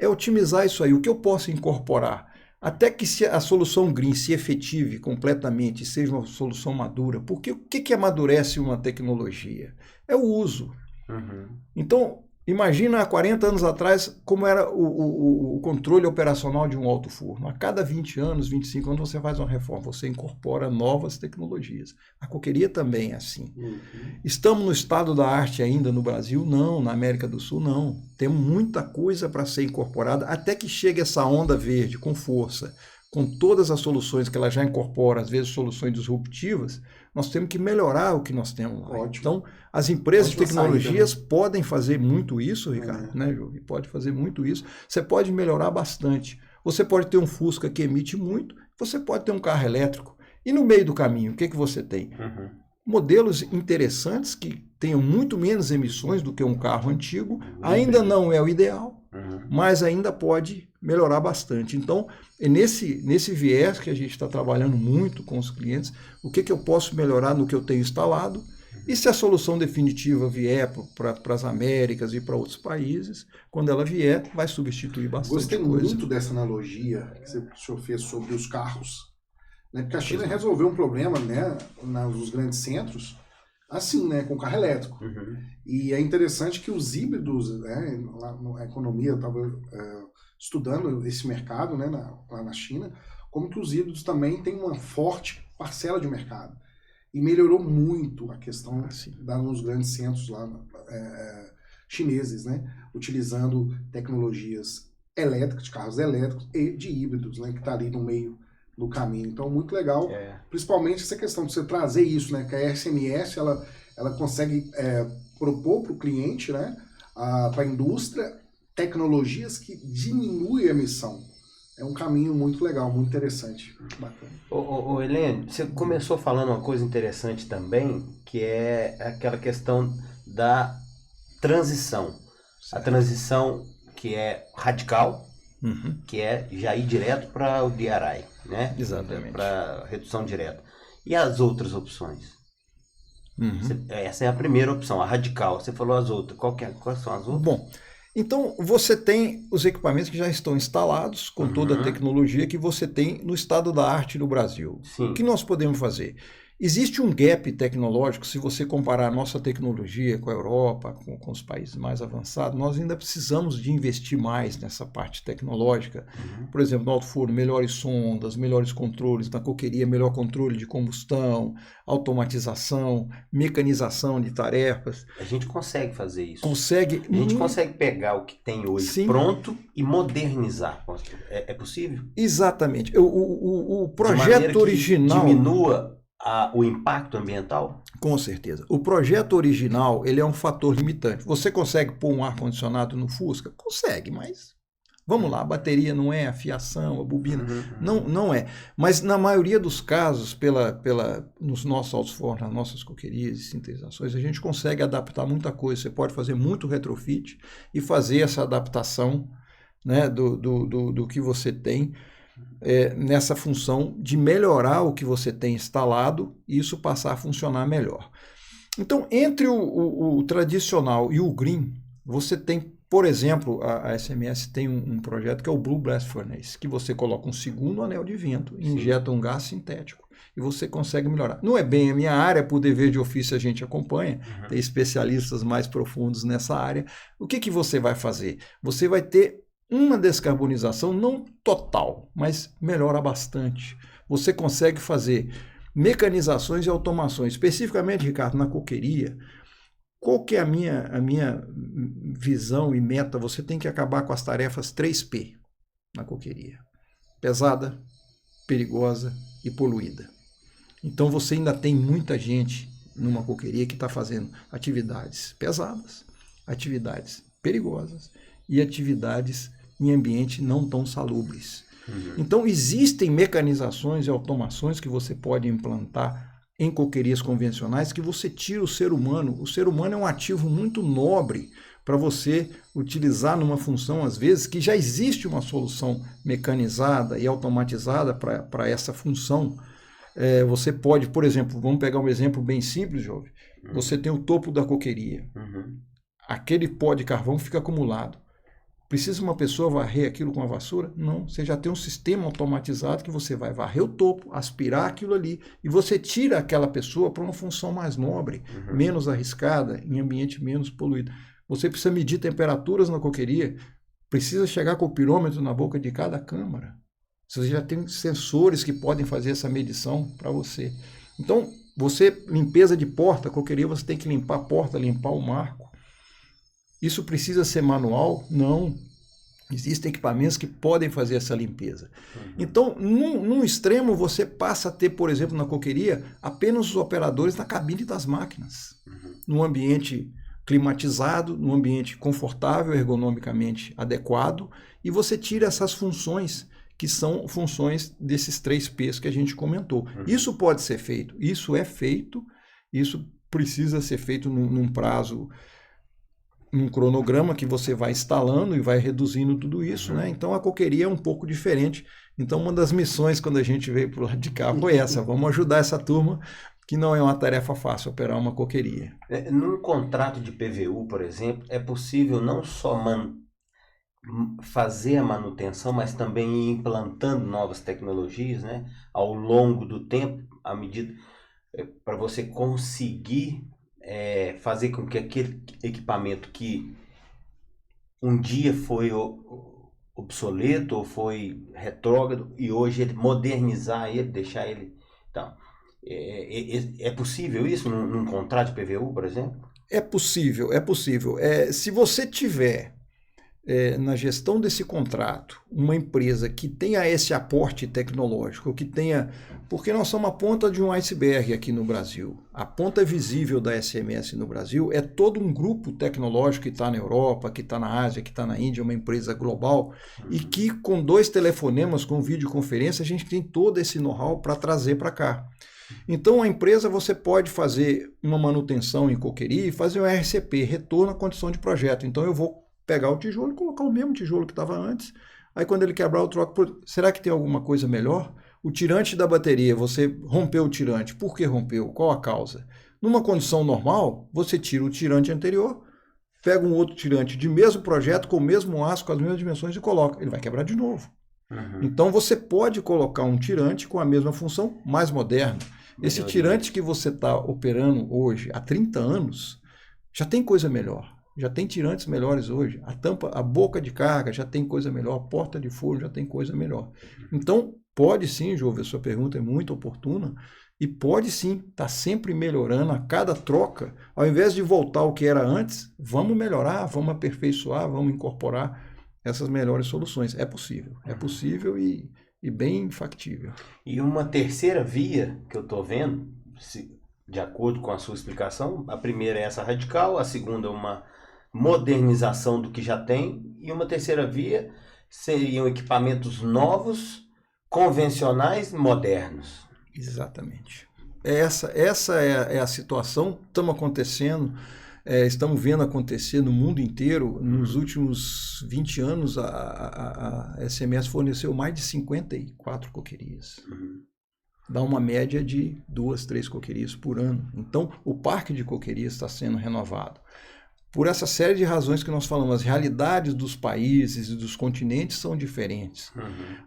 é otimizar isso aí. O que eu posso incorporar? Até que a solução green se efetive completamente, seja uma solução madura, porque o que amadurece uma tecnologia? É o uso. Então, imagina há 40 anos atrás como era o controle operacional de um alto forno. A cada 20 anos, 25 anos, você faz uma reforma, você incorpora novas tecnologias. A coqueria também é assim. Estamos no estado da arte ainda no Brasil? Não. Na América do Sul, não. Tem muita coisa para ser incorporada, até que chegue essa onda verde com força, com todas as soluções que ela já incorpora, às vezes soluções disruptivas, nós temos que melhorar o que nós temos lá. Ótimo. Então, as empresas Ótima de tecnologias saída, né? podem fazer muito isso, Ricardo, né, Júlio? Pode fazer muito isso. Você pode melhorar bastante. Você pode ter um Fusca que emite muito, você pode ter um carro elétrico. E no meio do caminho, o que você tem? Modelos interessantes que tenham muito menos emissões do que um carro antigo, ainda não é o ideal, mas ainda pode melhorar bastante. Então, é nesse viés que a gente está trabalhando muito com os clientes, o que eu posso melhorar no que eu tenho instalado, e se a solução definitiva vier para as Américas e para outros países, quando ela vier, vai substituir bastante Gostei coisa. muito dessa analogia que o senhor fez sobre os carros. Né? Porque a China resolveu um problema, né, nos grandes centros, assim, né, com carro elétrico. E é interessante que os híbridos, né, lá na economia, eu estava estudando esse mercado, né, lá na China, como que os híbridos também têm uma forte parcela de mercado. E melhorou muito a questão nos grandes centros lá chineses, né, utilizando tecnologias elétricas, de carros elétricos e de híbridos, né, que está ali no meio do caminho. Então, muito legal, principalmente essa questão de você trazer isso, né, que a SMS, ela consegue propor para o cliente, né, para a indústria, tecnologias que diminuem a emissão. É um caminho muito legal, muito interessante, bacana. Ô Helene, você começou falando uma coisa interessante também, que é aquela questão da transição. Certo. A transição que é radical, que é já ir direto para o DRI, né? Exatamente. Para redução direta. E as outras opções? Essa é a primeira opção, a radical. Você falou as outras. Quais são as outras? Bom, então você tem os equipamentos que já estão instalados com toda a tecnologia que você tem no estado da arte no Brasil. Sim. O que nós podemos fazer? Existe um gap tecnológico, se você comparar a nossa tecnologia com a Europa, com os países mais avançados, nós ainda precisamos de investir mais nessa parte tecnológica. Por exemplo, no alto forno, melhores sondas, melhores controles, na coqueria, melhor controle de combustão, automatização, mecanização de tarefas. A gente consegue fazer isso. Consegue. A gente consegue pegar o que tem hoje pronto e modernizar. É possível? Exatamente. O projeto original... diminua o impacto ambiental? Com certeza. O projeto original, ele é um fator limitante. Você consegue pôr um ar-condicionado no Fusca? Consegue, mas... Vamos lá, a bateria não é, a fiação, a bobina, não é. Mas na maioria dos casos, nos nossos altos fornos, nas nossas coquerias e sintetizações, a gente consegue adaptar muita coisa. Você pode fazer muito retrofit e fazer essa adaptação, né, do que você tem nessa função de melhorar o que você tem instalado e isso passar a funcionar melhor. Então, entre o tradicional e o green, você tem, por exemplo, a SMS tem um projeto que é o Blue Blast Furnace, que você coloca um segundo anel de vento e injeta um gás sintético e você consegue melhorar. Não é bem a minha área, por dever de ofício a gente acompanha, tem especialistas mais profundos nessa área. O que você vai fazer? Você vai ter uma descarbonização não total, mas melhora bastante. Você consegue fazer mecanizações e automações. Especificamente, Ricardo, na coqueria, qual que é a minha visão e meta? Você tem que acabar com as tarefas 3P na coqueria. Pesada, perigosa e poluída. Então você ainda tem muita gente numa coqueria que está fazendo atividades pesadas, atividades perigosas e atividades em ambiente não tão salubres. Então existem mecanizações e automações que você pode implantar em coquerias convencionais que você tira o ser humano. O ser humano é um ativo muito nobre para você utilizar numa função, às vezes, que já existe uma solução mecanizada e automatizada para essa função. Você pode, por exemplo, vamos pegar um exemplo bem simples, Jovem. Você tem o topo da coqueria. Aquele pó de carvão fica acumulado. Precisa uma pessoa varrer aquilo com a vassoura? Não, você já tem um sistema automatizado que você vai varrer o topo, aspirar aquilo ali, e você tira aquela pessoa para uma função mais nobre, menos arriscada, em ambiente menos poluído. Você precisa medir temperaturas na coqueria, precisa chegar com o pirômetro na boca de cada câmara. Você já tem sensores que podem fazer essa medição para você. Então, limpeza de porta, coqueria, você tem que limpar a porta, limpar o marco. Isso precisa ser manual? Não. Existem equipamentos que podem fazer essa limpeza. Então, num extremo, você passa a ter, por exemplo, na coqueria, apenas os operadores na cabine das máquinas. Num ambiente climatizado, num ambiente confortável, ergonomicamente adequado, e você tira essas funções, que são funções desses 3 P's que a gente comentou. Isso pode ser feito, isso é feito, isso precisa ser feito num prazo, num cronograma que você vai instalando e vai reduzindo tudo isso, né? Então a coqueria é um pouco diferente. Então uma das missões quando a gente veio para o lado de cá foi essa, vamos ajudar essa turma, que não é uma tarefa fácil operar uma coqueria. Num contrato de PVU, por exemplo, é possível não só fazer a manutenção, mas também ir implantando novas tecnologias, né? Ao longo do tempo, à medida para você conseguir fazer com que aquele equipamento que um dia foi obsoleto ou foi retrógrado e hoje ele modernizar ele, deixar ele... Então, é possível isso num contrato de PVU, por exemplo? É possível, é possível. Se você tiver na gestão desse contrato uma empresa que tenha esse aporte tecnológico, que tenha... Porque nós somos a ponta de um iceberg aqui no Brasil. A ponta visível da SMS no Brasil é todo um grupo tecnológico que está na Europa, que está na Ásia, que está na Índia, uma empresa global, e que com 2 telefonemas, com videoconferência, a gente tem todo esse know-how para trazer para cá. Então, a empresa, você pode fazer uma manutenção em coqueria e fazer um RCP, retorno à condição de projeto. Então, eu vou pegar o tijolo e colocar o mesmo tijolo que estava antes. Aí, quando ele quebrar, eu troco por... Será que tem alguma coisa melhor? O tirante da bateria, você rompeu o tirante. Por que rompeu? Qual a causa? Numa condição normal, você tira o tirante anterior, pega um outro tirante de mesmo projeto, com o mesmo aço, com as mesmas dimensões e coloca. Ele vai quebrar de novo. Então, você pode colocar um tirante com a mesma função, mais moderno. Esse tirante que você está operando hoje, há 30 anos, já tem coisa melhor. Já tem tirantes melhores hoje. A tampa, a boca de carga já tem coisa melhor. A porta de forno já tem coisa melhor. Então, pode sim, Jovem, a sua pergunta é muito oportuna. E pode sim estar sempre melhorando a cada troca. Ao invés de voltar ao que era antes, vamos melhorar, vamos aperfeiçoar, vamos incorporar essas melhores soluções. É possível e bem factível. E uma terceira via que eu estou vendo, de acordo com a sua explicação, a primeira é essa radical, a segunda é uma modernização do que já tem, e uma terceira via seriam equipamentos novos, convencionais, modernos. Exatamente. Essa é a situação, estamos vendo acontecer no mundo inteiro. Nos últimos 20 anos, a SMS forneceu mais de 54 coquerias. Dá uma média de 2, 3 coquerias por ano. Então, o parque de coquerias está sendo renovado. Por essa série de razões que nós falamos, as realidades dos países e dos continentes são diferentes.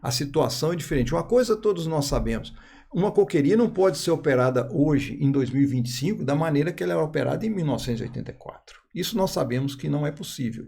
A situação é diferente. Uma coisa todos nós sabemos, uma coqueria não pode ser operada hoje, em 2025, da maneira que ela era operada em 1984. Isso nós sabemos que não é possível.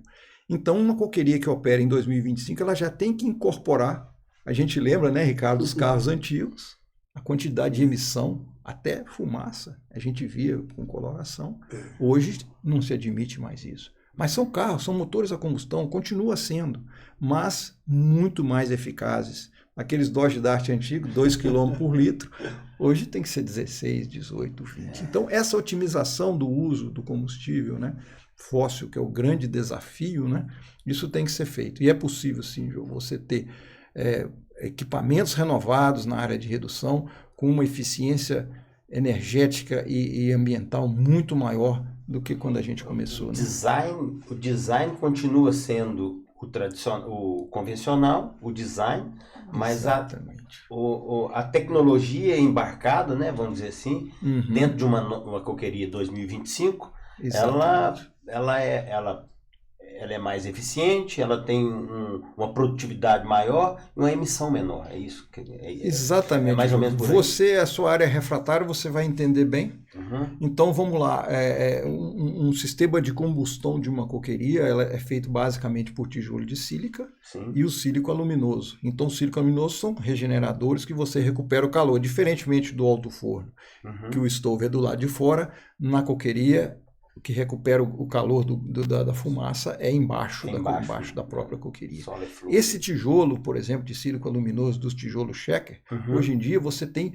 Então, uma coqueria que opera em 2025, ela já tem que incorporar, a gente lembra, né, Ricardo, dos carros antigos, a quantidade de emissão, até fumaça, a gente via com coloração. Hoje não se admite mais isso. Mas são carros, são motores a combustão, continua sendo, mas muito mais eficazes. Aqueles Dodge Dart antigos, 2 km por litro, hoje tem que ser 16, 18, 20. Então, essa otimização do uso do combustível, né, fóssil, que é o grande desafio, né, isso tem que ser feito. E é possível, sim, você ter equipamentos renovados na área de redução, com uma eficiência energética e ambiental muito maior do que quando a gente começou. Né? O design continua sendo o convencional, o design, mas a tecnologia embarcada, né, vamos dizer assim, dentro de uma coqueria 2025, ela ela é mais eficiente, ela tem uma produtividade maior e uma emissão menor. É isso que Exatamente. É mais ou menos por aí. Você, a sua área refratária, você vai entender bem. Uhum. Então vamos lá, um sistema de combustão de uma coqueria, ela é feito basicamente por tijolo de sílica. Sim. E o sílico aluminoso. Então, o sílico aluminoso são regeneradores que você recupera o calor, diferentemente do alto forno, que o estouve é do lado de fora, na coqueria, o que recupera o calor da fumaça é embaixo da própria coqueria. Esse tijolo, por exemplo, de sílico aluminoso, dos tijolos Shecker, hoje em dia você tem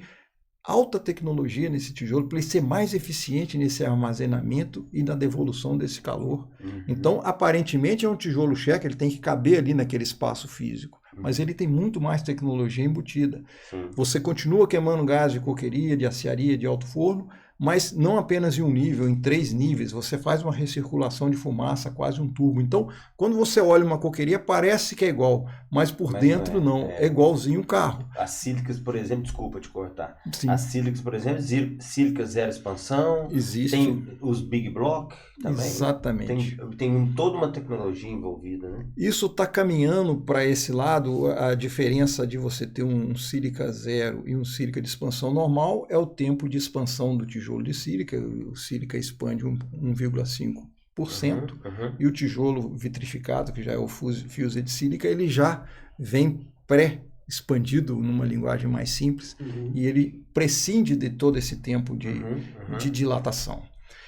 alta tecnologia nesse tijolo para ele ser mais eficiente nesse armazenamento e na devolução desse calor. Então, aparentemente é um tijolo Shecker, ele tem que caber ali naquele espaço físico, mas ele tem muito mais tecnologia embutida. Sim. Você continua queimando gás de coqueria, de aciaria, de alto forno, mas não apenas em um nível, em 3 níveis, você faz uma recirculação de fumaça, quase um turbo. Então, quando você olha uma coqueria, parece que é igual, mas por dentro não, é igualzinho um carro. As sílicas, por exemplo, desculpa te cortar, Sim. As sílicas, por exemplo, sílica zero expansão, Existe. Tem os Big Block também. Exatamente. Tem toda uma tecnologia envolvida, né? Isso está caminhando para esse lado. A diferença de você ter um sílica zero e um sílica de expansão normal é o tempo de expansão do tijolo de sílica. O sílica expande 1,5%, e o tijolo vitrificado, que já é o fused de sílica, ele já vem pré-expandido numa linguagem mais simples, e ele prescinde de todo esse tempo de dilatação.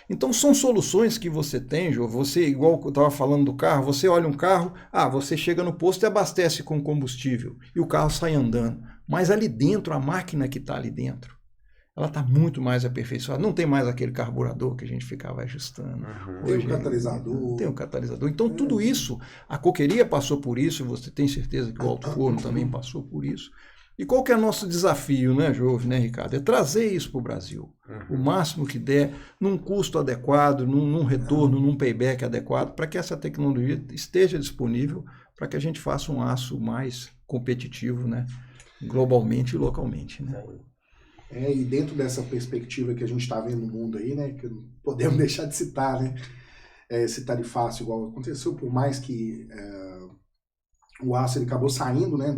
Então são soluções que você tem, Jô. Você, igual eu estava falando do carro, você olha um carro, você chega no posto e abastece com combustível, e o carro sai andando. Mas ali dentro, a máquina que está ali dentro, ela está muito mais aperfeiçoada. Não tem mais aquele carburador que a gente ficava ajustando. Tem o catalisador. Tem o catalisador. Então, tudo isso, a coqueria passou por isso, você tem certeza que o alto forno também passou por isso. E qual que é o nosso desafio, né, Jove, né, Ricardo? É trazer isso para o Brasil. O máximo que der, num custo adequado, num retorno, num payback adequado, para que essa tecnologia esteja disponível, para que a gente faça um aço mais competitivo, né, globalmente e localmente, né? E dentro dessa perspectiva que a gente está vendo no mundo aí, né, que não podemos deixar de citar, né, esse tarifácio igual aconteceu, por mais que o aço ele acabou saindo, né,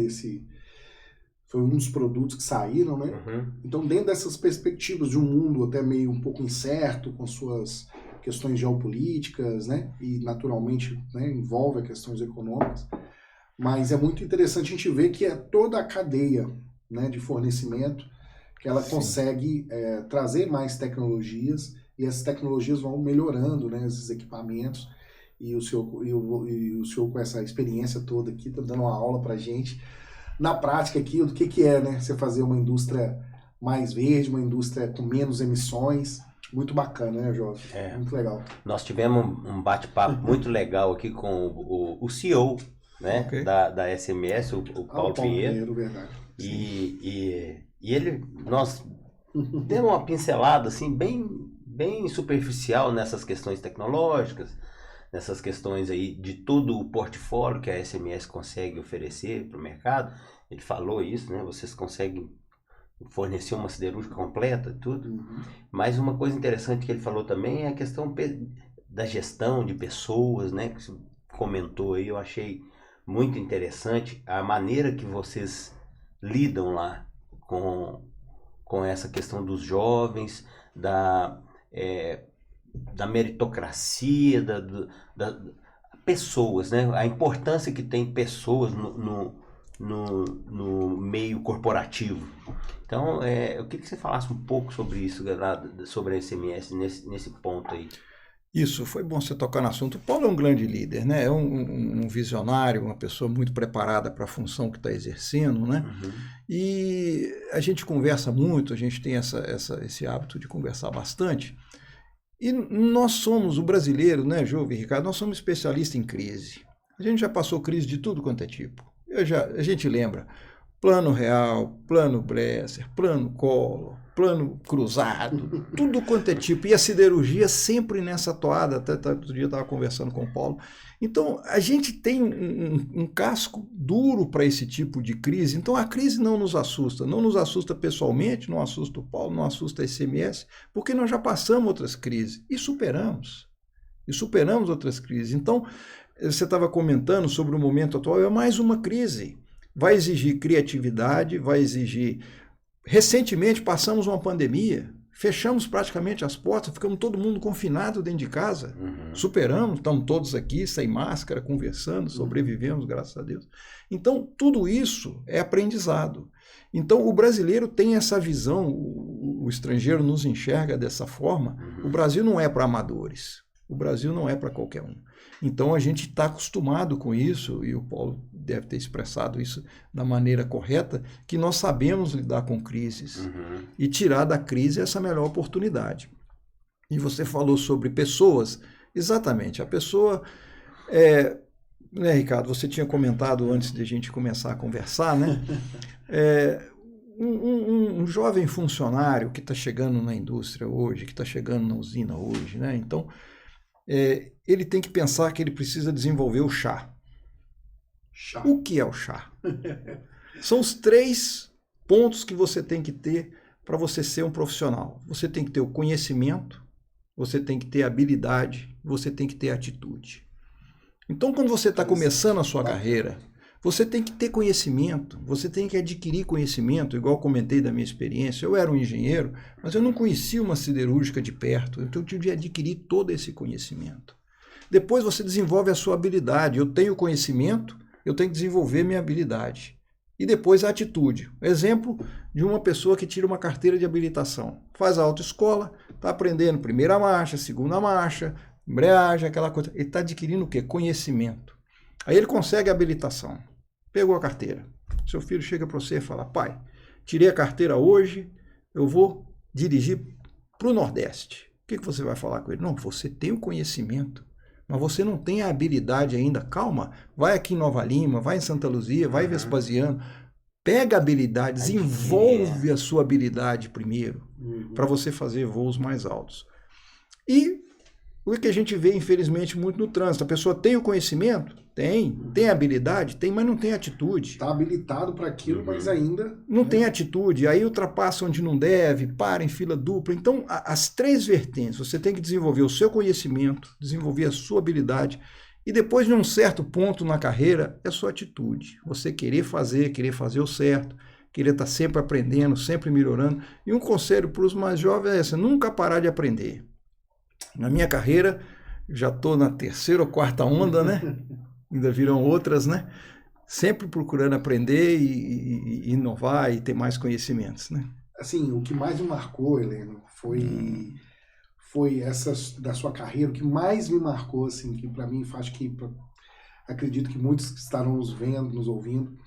foi um dos produtos que saíram, né, então dentro dessas perspectivas de um mundo até meio um pouco incerto, com suas questões geopolíticas, né, e naturalmente, né, envolve as questões econômicas, mas é muito interessante a gente ver que é toda a cadeia, né, de fornecimento que ela consegue trazer mais tecnologias, e essas tecnologias vão melhorando, né, esses equipamentos, e o senhor com essa experiência toda aqui, está dando uma aula para a gente, na prática aqui, do que é, né, você fazer uma indústria mais verde, uma indústria com menos emissões, muito bacana, né, Jovem? Muito legal. Nós tivemos um bate-papo muito legal aqui com o CEO, né, da SMS, o Paulo Pinheiro. Verdade. E nós demos uma pincelada assim, bem superficial nessas questões tecnológicas, nessas questões aí de todo o portfólio que a SMS consegue oferecer para o mercado. Ele falou isso, né? Vocês conseguem fornecer uma siderúrgica completa, tudo. Mas uma coisa interessante que ele falou também é a questão da gestão de pessoas, né? Que você comentou aí, eu achei muito interessante a maneira que vocês lidam lá com essa questão dos jovens, da meritocracia, da pessoas, né? A importância que tem pessoas no meio corporativo. Então, eu queria que você falasse um pouco sobre isso, sobre a SMS, nesse ponto aí. Isso, foi bom você tocar no assunto. O Paulo é um grande líder, né? É um visionário, uma pessoa muito preparada para a função que está exercendo, né? E a gente conversa muito, a gente tem esse hábito de conversar bastante. E nós somos, o brasileiro, né, Jove e Ricardo, nós somos especialistas em crise. A gente já passou crise de tudo quanto é tipo. A gente lembra Plano Real, Plano Bresser, Plano Collor, Plano Cruzado, tudo quanto é tipo. E a siderurgia sempre nessa toada. Até outro dia eu estava conversando com o Paulo. Então, a gente tem um casco duro para esse tipo de crise. Então, a crise não nos assusta. Não nos assusta pessoalmente, não assusta o Paulo, não assusta a SMS, porque nós já passamos outras crises e superamos. E superamos outras crises. Então, você estava comentando sobre o momento atual, é mais uma crise. Vai exigir criatividade, vai exigir... Recentemente passamos uma pandemia, fechamos praticamente as portas, ficamos todo mundo confinado dentro de casa, superamos, estamos todos aqui sem máscara, conversando, sobrevivemos, graças a Deus. Então, tudo isso é aprendizado. Então, o brasileiro tem essa visão, o estrangeiro nos enxerga dessa forma. O Brasil não é para amadores, o Brasil não é para qualquer um. Então, a gente está acostumado com isso, e o Paulo deve ter expressado isso da maneira correta, que nós sabemos lidar com crises e tirar da crise essa melhor oportunidade. E você falou sobre pessoas, exatamente, a pessoa... né, Ricardo, você tinha comentado antes de a gente começar a conversar, né? Um jovem funcionário que está chegando na indústria hoje, que está chegando na usina hoje, né? Então, ele tem que pensar que ele precisa desenvolver o chá. O que é o chá? São os 3 pontos que você tem que ter para você ser um profissional. Você tem que ter o conhecimento, você tem que ter habilidade, você tem que ter atitude. Então, quando você está começando a sua carreira, você tem que ter conhecimento, você tem que adquirir conhecimento, igual comentei da minha experiência. Eu era um engenheiro, mas eu não conhecia uma siderúrgica de perto, então eu tive de adquirir todo esse conhecimento. Depois você desenvolve a sua habilidade. Eu tenho conhecimento, eu tenho que desenvolver minha habilidade. E depois a atitude. Exemplo de uma pessoa que tira uma carteira de habilitação. Faz a autoescola, está aprendendo primeira marcha, segunda marcha, embreagem, aquela coisa. Ele está adquirindo o quê? Conhecimento. Aí ele consegue a habilitação. Pegou a carteira. Seu filho chega para você e fala: pai, tirei a carteira hoje, eu vou dirigir para o Nordeste. O que você vai falar com ele? Não, você tem o conhecimento, mas você não tem a habilidade ainda. Calma, vai aqui em Nova Lima, vai em Santa Luzia, vai em Vespasiano. Pega a habilidade, desenvolve a sua habilidade primeiro, para você fazer voos mais altos. E o que a gente vê, infelizmente, muito no trânsito: a pessoa tem o conhecimento? Tem habilidade? Tem, mas não tem atitude. Está habilitado para aquilo, mas ainda... Não tem atitude, aí ultrapassa onde não deve, para em fila dupla. Então, as 3 vertentes, você tem que desenvolver o seu conhecimento, desenvolver a sua habilidade, e depois de um certo ponto na carreira, é a sua atitude. Você querer fazer o certo, querer estar sempre aprendendo, sempre melhorando. E um conselho para os mais jovens é esse: nunca parar de aprender. Na minha carreira, já estou na 3ª ou 4ª onda, né? Ainda virão outras, né? Sempre procurando aprender e inovar e ter mais conhecimentos, né? Assim, o que mais me marcou, Heleno, foi essa da sua carreira. O que mais me marcou, assim, que para mim, acredito que muitos que estarão nos vendo, nos ouvindo,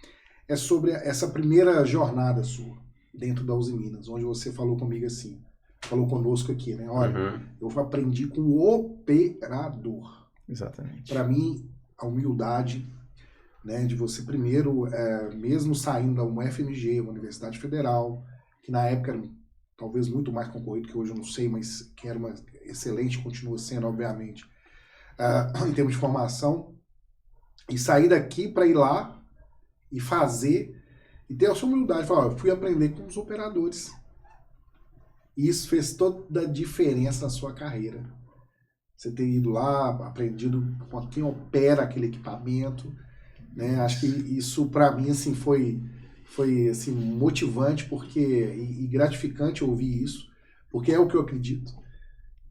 é sobre essa primeira jornada sua dentro da Uzi Minas, onde você falou comigo assim, falou conosco aqui, né? Olha, eu aprendi com o operador. Exatamente. Para mim, a humildade, né, de você primeiro, mesmo saindo da UFMG, uma Universidade Federal, que na época era talvez muito mais concorrido que hoje, eu não sei, mas que era uma excelente, continua sendo, obviamente, em termos de formação, e sair daqui para ir lá e fazer, e ter a sua humildade, falar: eu fui aprender com os operadores. E isso fez toda a diferença na sua carreira. Você ter ido lá, aprendido com quem opera aquele equipamento, né? Acho que isso, para mim, assim, foi assim, motivante e gratificante ouvir isso, porque é o que eu acredito,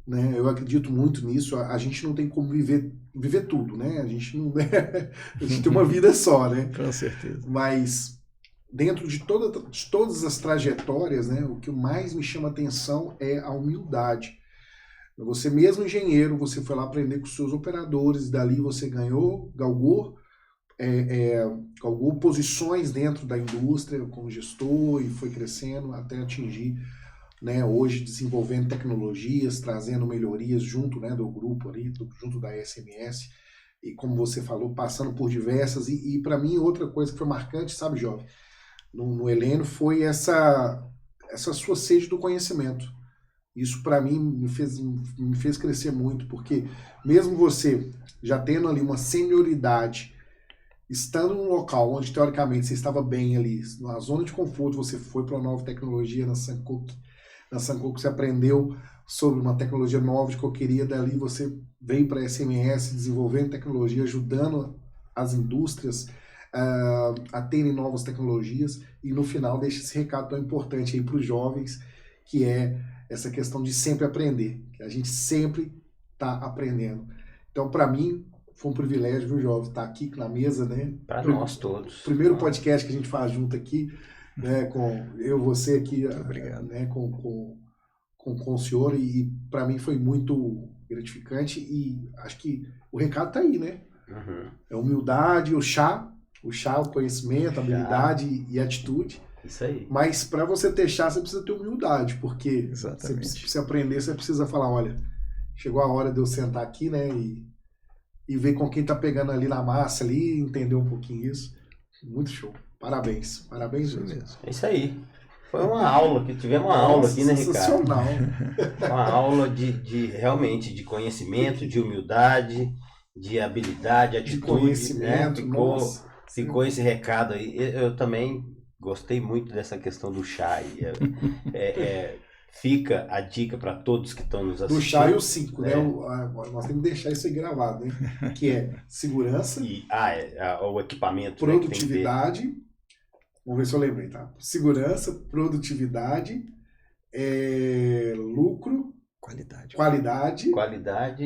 né? Eu acredito muito nisso. A gente não tem como viver tudo, né? A gente não a gente tem uma vida só, né? Com certeza. Mas dentro de todas as trajetórias, né, o que mais me chama atenção é a humildade. Você mesmo engenheiro, você foi lá aprender com os seus operadores, dali você galgou posições dentro da indústria como gestor e foi crescendo até atingir, né, hoje desenvolvendo tecnologias, trazendo melhorias junto, né, do grupo ali, junto da SMS, e como você falou, passando por diversas, e para mim outra coisa que foi marcante, sabe, Jovem, no Heleno, foi essa sua sede do conhecimento. Isso para mim me fez crescer muito, porque mesmo você já tendo ali uma senioridade, estando num local onde teoricamente você estava bem ali, na zona de conforto, você foi para uma nova tecnologia na Sankook você aprendeu sobre uma tecnologia nova que eu queria. Dali você veio para a SMS, desenvolvendo tecnologia, ajudando as indústrias a terem novas tecnologias, e no final deixa esse recado tão importante aí para os jovens, que é essa questão de sempre aprender, que a gente sempre está aprendendo. Então, para mim, foi um privilégio, viu, jovem, estar aqui na mesa, né? Para nós todos. Primeiro podcast que a gente faz junto aqui, né, com eu, você aqui, né, com o senhor, e para mim foi muito gratificante, e acho que o recado tá aí, né? Uhum. É humildade, o conhecimento, habilidade e atitude. Isso aí. Mas para você ter chá, você precisa ter humildade, porque você aprender, você precisa falar, olha, chegou a hora de eu sentar aqui, né, e ver com quem tá pegando ali na massa, ali, entender um pouquinho isso. Muito show. Parabéns. Parabéns mesmo. É isso aí. Foi uma aula, que tivemos uma aula aqui, né, Ricardo? Sensacional. Uma aula de realmente de conhecimento, de humildade, de habilidade, atitude. De conhecimento, né? Ficou esse recado aí. Eu também gostei muito dessa questão do chá. Fica a dica para todos que estão nos assistindo. Do chá e o 5, né? Nós temos que deixar isso aí gravado, né? Que é segurança. O equipamento. Produtividade. Né, vamos ver se eu lembrei, tá? Segurança, produtividade, lucro. Qualidade.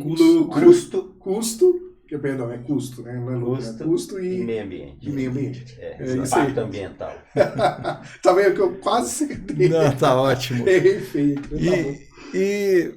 Lucro. Custo. Perdão, é custo, né? Não é lucro, é custo e meio ambiente. Impacto ambiental. Tá vendo que eu quase acertei. Não, tá ótimo. Perfeito. E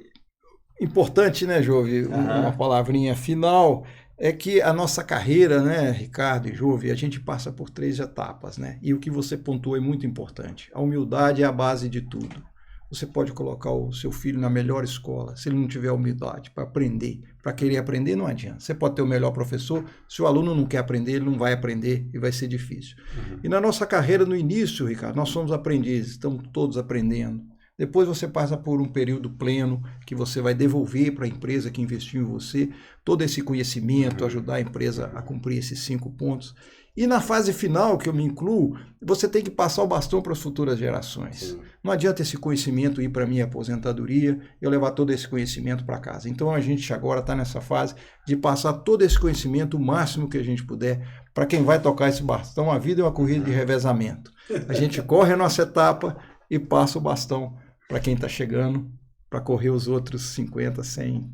importante, né, Jove, uma palavrinha final, é que a nossa carreira, né, Ricardo e Jove, a gente passa por 3 etapas, né? E o que você pontuou é muito importante. A humildade é a base de tudo. Você pode colocar o seu filho na melhor escola, se ele não tiver humildade para aprender, para querer aprender, não adianta. Você pode ter o melhor professor, se o aluno não quer aprender, ele não vai aprender e vai ser difícil. E na nossa carreira, no início, Ricardo, nós somos aprendizes, estamos todos aprendendo. Depois você passa por um período pleno que você vai devolver para a empresa que investiu em você todo esse conhecimento, ajudar a empresa a cumprir esses 5 pontos. E na fase final, que eu me incluo, você tem que passar o bastão para as futuras gerações. Sim. Não adianta esse conhecimento ir para a minha aposentadoria, eu levar todo esse conhecimento para casa. Então a gente agora está nessa fase de passar todo esse conhecimento, o máximo que a gente puder, para quem vai tocar esse bastão. A vida é uma corrida de revezamento. A gente corre a nossa etapa e passa o bastão para quem está chegando, para correr os outros 50, 100,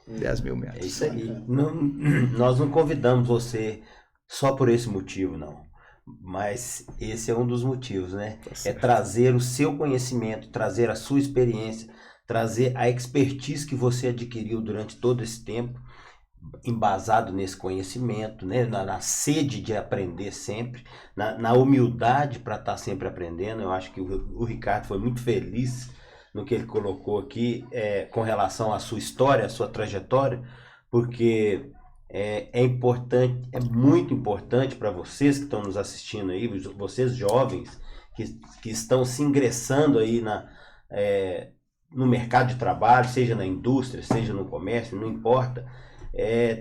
10 mil metros. É isso aí. Nós não convidamos você só por esse motivo, não. Mas esse é um dos motivos, né? É trazer o seu conhecimento, trazer a sua experiência, trazer a expertise que você adquiriu durante todo esse tempo, embasado nesse conhecimento, né? Na sede de aprender sempre, na humildade para estar sempre aprendendo. Eu acho que o Ricardo foi muito feliz no que ele colocou aqui com relação à sua história, à sua trajetória, porque é importante, é muito importante para vocês que estão nos assistindo aí, vocês jovens que estão se ingressando aí no mercado de trabalho, seja na indústria, seja no comércio, não importa,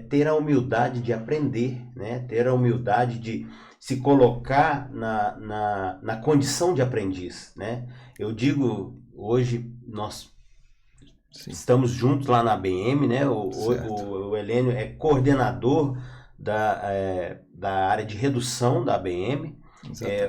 ter a humildade de aprender, né? Ter a humildade de se colocar na condição de aprendiz, né? Eu digo, hoje nós estamos juntos lá na ABM, né? O Helênio é coordenador da área de redução da ABM.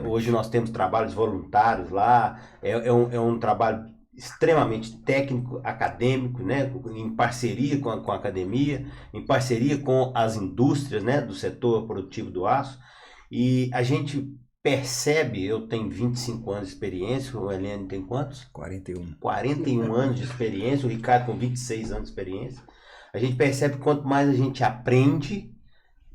Hoje nós temos trabalhos voluntários lá, é um trabalho extremamente técnico, acadêmico, né? Em parceria com a academia, em parceria com as indústrias, né? Do setor produtivo do aço. E a gente percebe, eu tenho 25 anos de experiência, o Helênio tem quantos? 41. 41 anos de experiência, o Ricardo com 26 anos de experiência. A gente percebe que quanto mais a gente aprende,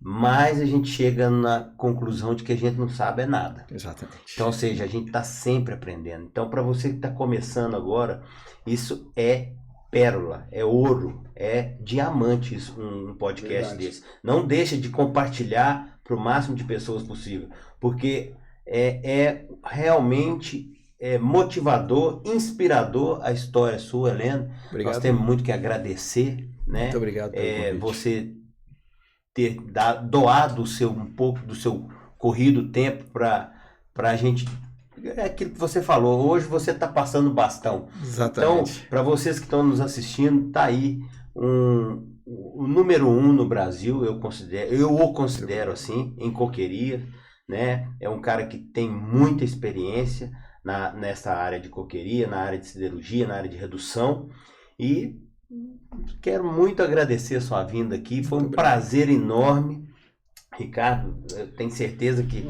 mais a gente chega na conclusão de que a gente não sabe nada. Exatamente. Então, ou seja, a gente está sempre aprendendo. Então, para você que está começando agora, isso é pérola, é ouro, é diamante isso, um podcast desse. Não deixa de compartilhar para o máximo de pessoas possível, porque realmente motivador, inspirador a história sua, Helênio. Obrigado. Nós temos muito que agradecer, né? Muito obrigado pelo convite. Você ter doado um pouco do seu corrido tempo para a gente é aquilo que você falou, hoje você está passando bastão. Exatamente. Então, para vocês que estão nos assistindo, tá aí o número 1 no Brasil, eu o considero assim, em coqueria, né? É um cara que tem muita experiência nessa área de coqueria, na área de siderurgia, na área de redução, e quero muito agradecer a sua vinda aqui, foi um prazer enorme. Ricardo, eu tenho certeza que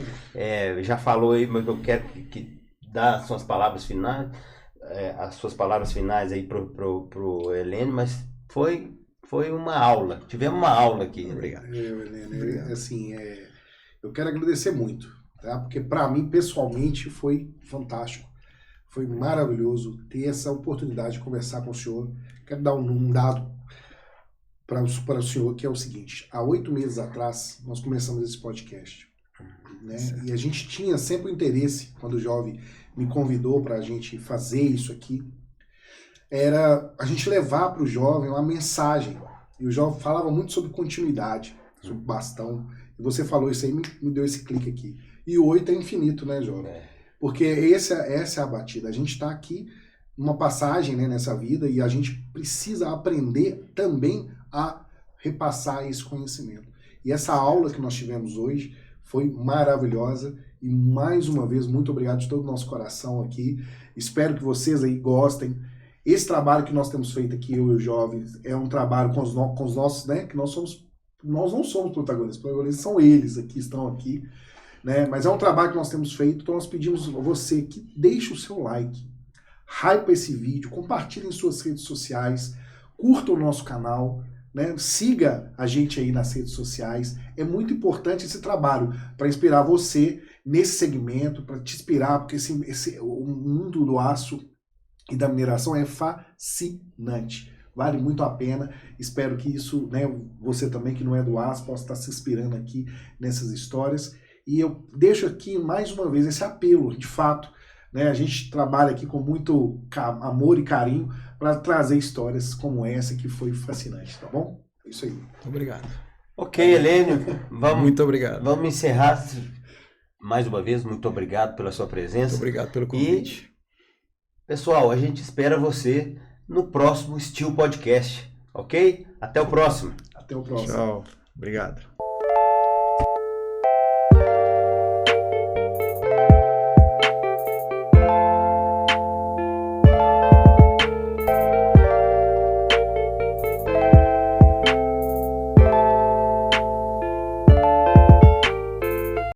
já falou aí, mas eu quero que dá as suas palavras finais, aí pro Helênio, mas foi uma aula, tivemos uma aula aqui. Obrigado. Helênio, assim, eu quero agradecer muito, tá? Porque para mim, pessoalmente, foi fantástico, foi maravilhoso ter essa oportunidade de conversar com o senhor. Quero dar um dado para o senhor, que é o seguinte: há 8 meses atrás, nós começamos esse podcast, né? E a gente tinha sempre o interesse, quando o Jovem me convidou para a gente fazer isso aqui, era a gente levar para o jovem uma mensagem. E o jovem falava muito sobre continuidade, sobre bastão. E você falou isso aí, me deu esse clique aqui. E o 8 é infinito, né, jovem? Porque essa é a batida. A gente está aqui numa passagem, né, nessa vida, e a gente precisa aprender também a repassar esse conhecimento. E essa aula que nós tivemos hoje foi maravilhosa, e mais uma vez, muito obrigado de todo o nosso coração aqui. Espero que vocês aí gostem. Esse trabalho que nós temos feito aqui, eu e os jovens, é um trabalho com os nossos, né, que nós não somos protagonistas são eles aqui, estão aqui, né, mas é um trabalho que nós temos feito, então nós pedimos a você que deixe o seu like, hype esse vídeo, compartilhe em suas redes sociais, curta o nosso canal, né? Siga a gente aí nas redes sociais. É muito importante esse trabalho para inspirar você nesse segmento, para te inspirar, porque o mundo do aço e da mineração é fascinante. Vale muito a pena. Espero que isso, né, você também que não é do aço, possa estar se inspirando aqui nessas histórias. E eu deixo aqui mais uma vez esse apelo, de fato, né? A gente trabalha aqui com muito amor e carinho para trazer histórias como essa que foi fascinante, tá bom? É isso aí. Muito obrigado. Ok, Helênio, muito obrigado. Vamos encerrar mais uma vez. Muito obrigado pela sua presença. Muito obrigado pelo convite. E, pessoal, a gente espera você no próximo Steel Podcast, ok? Até o próximo. Até o próximo. Tchau. Obrigado.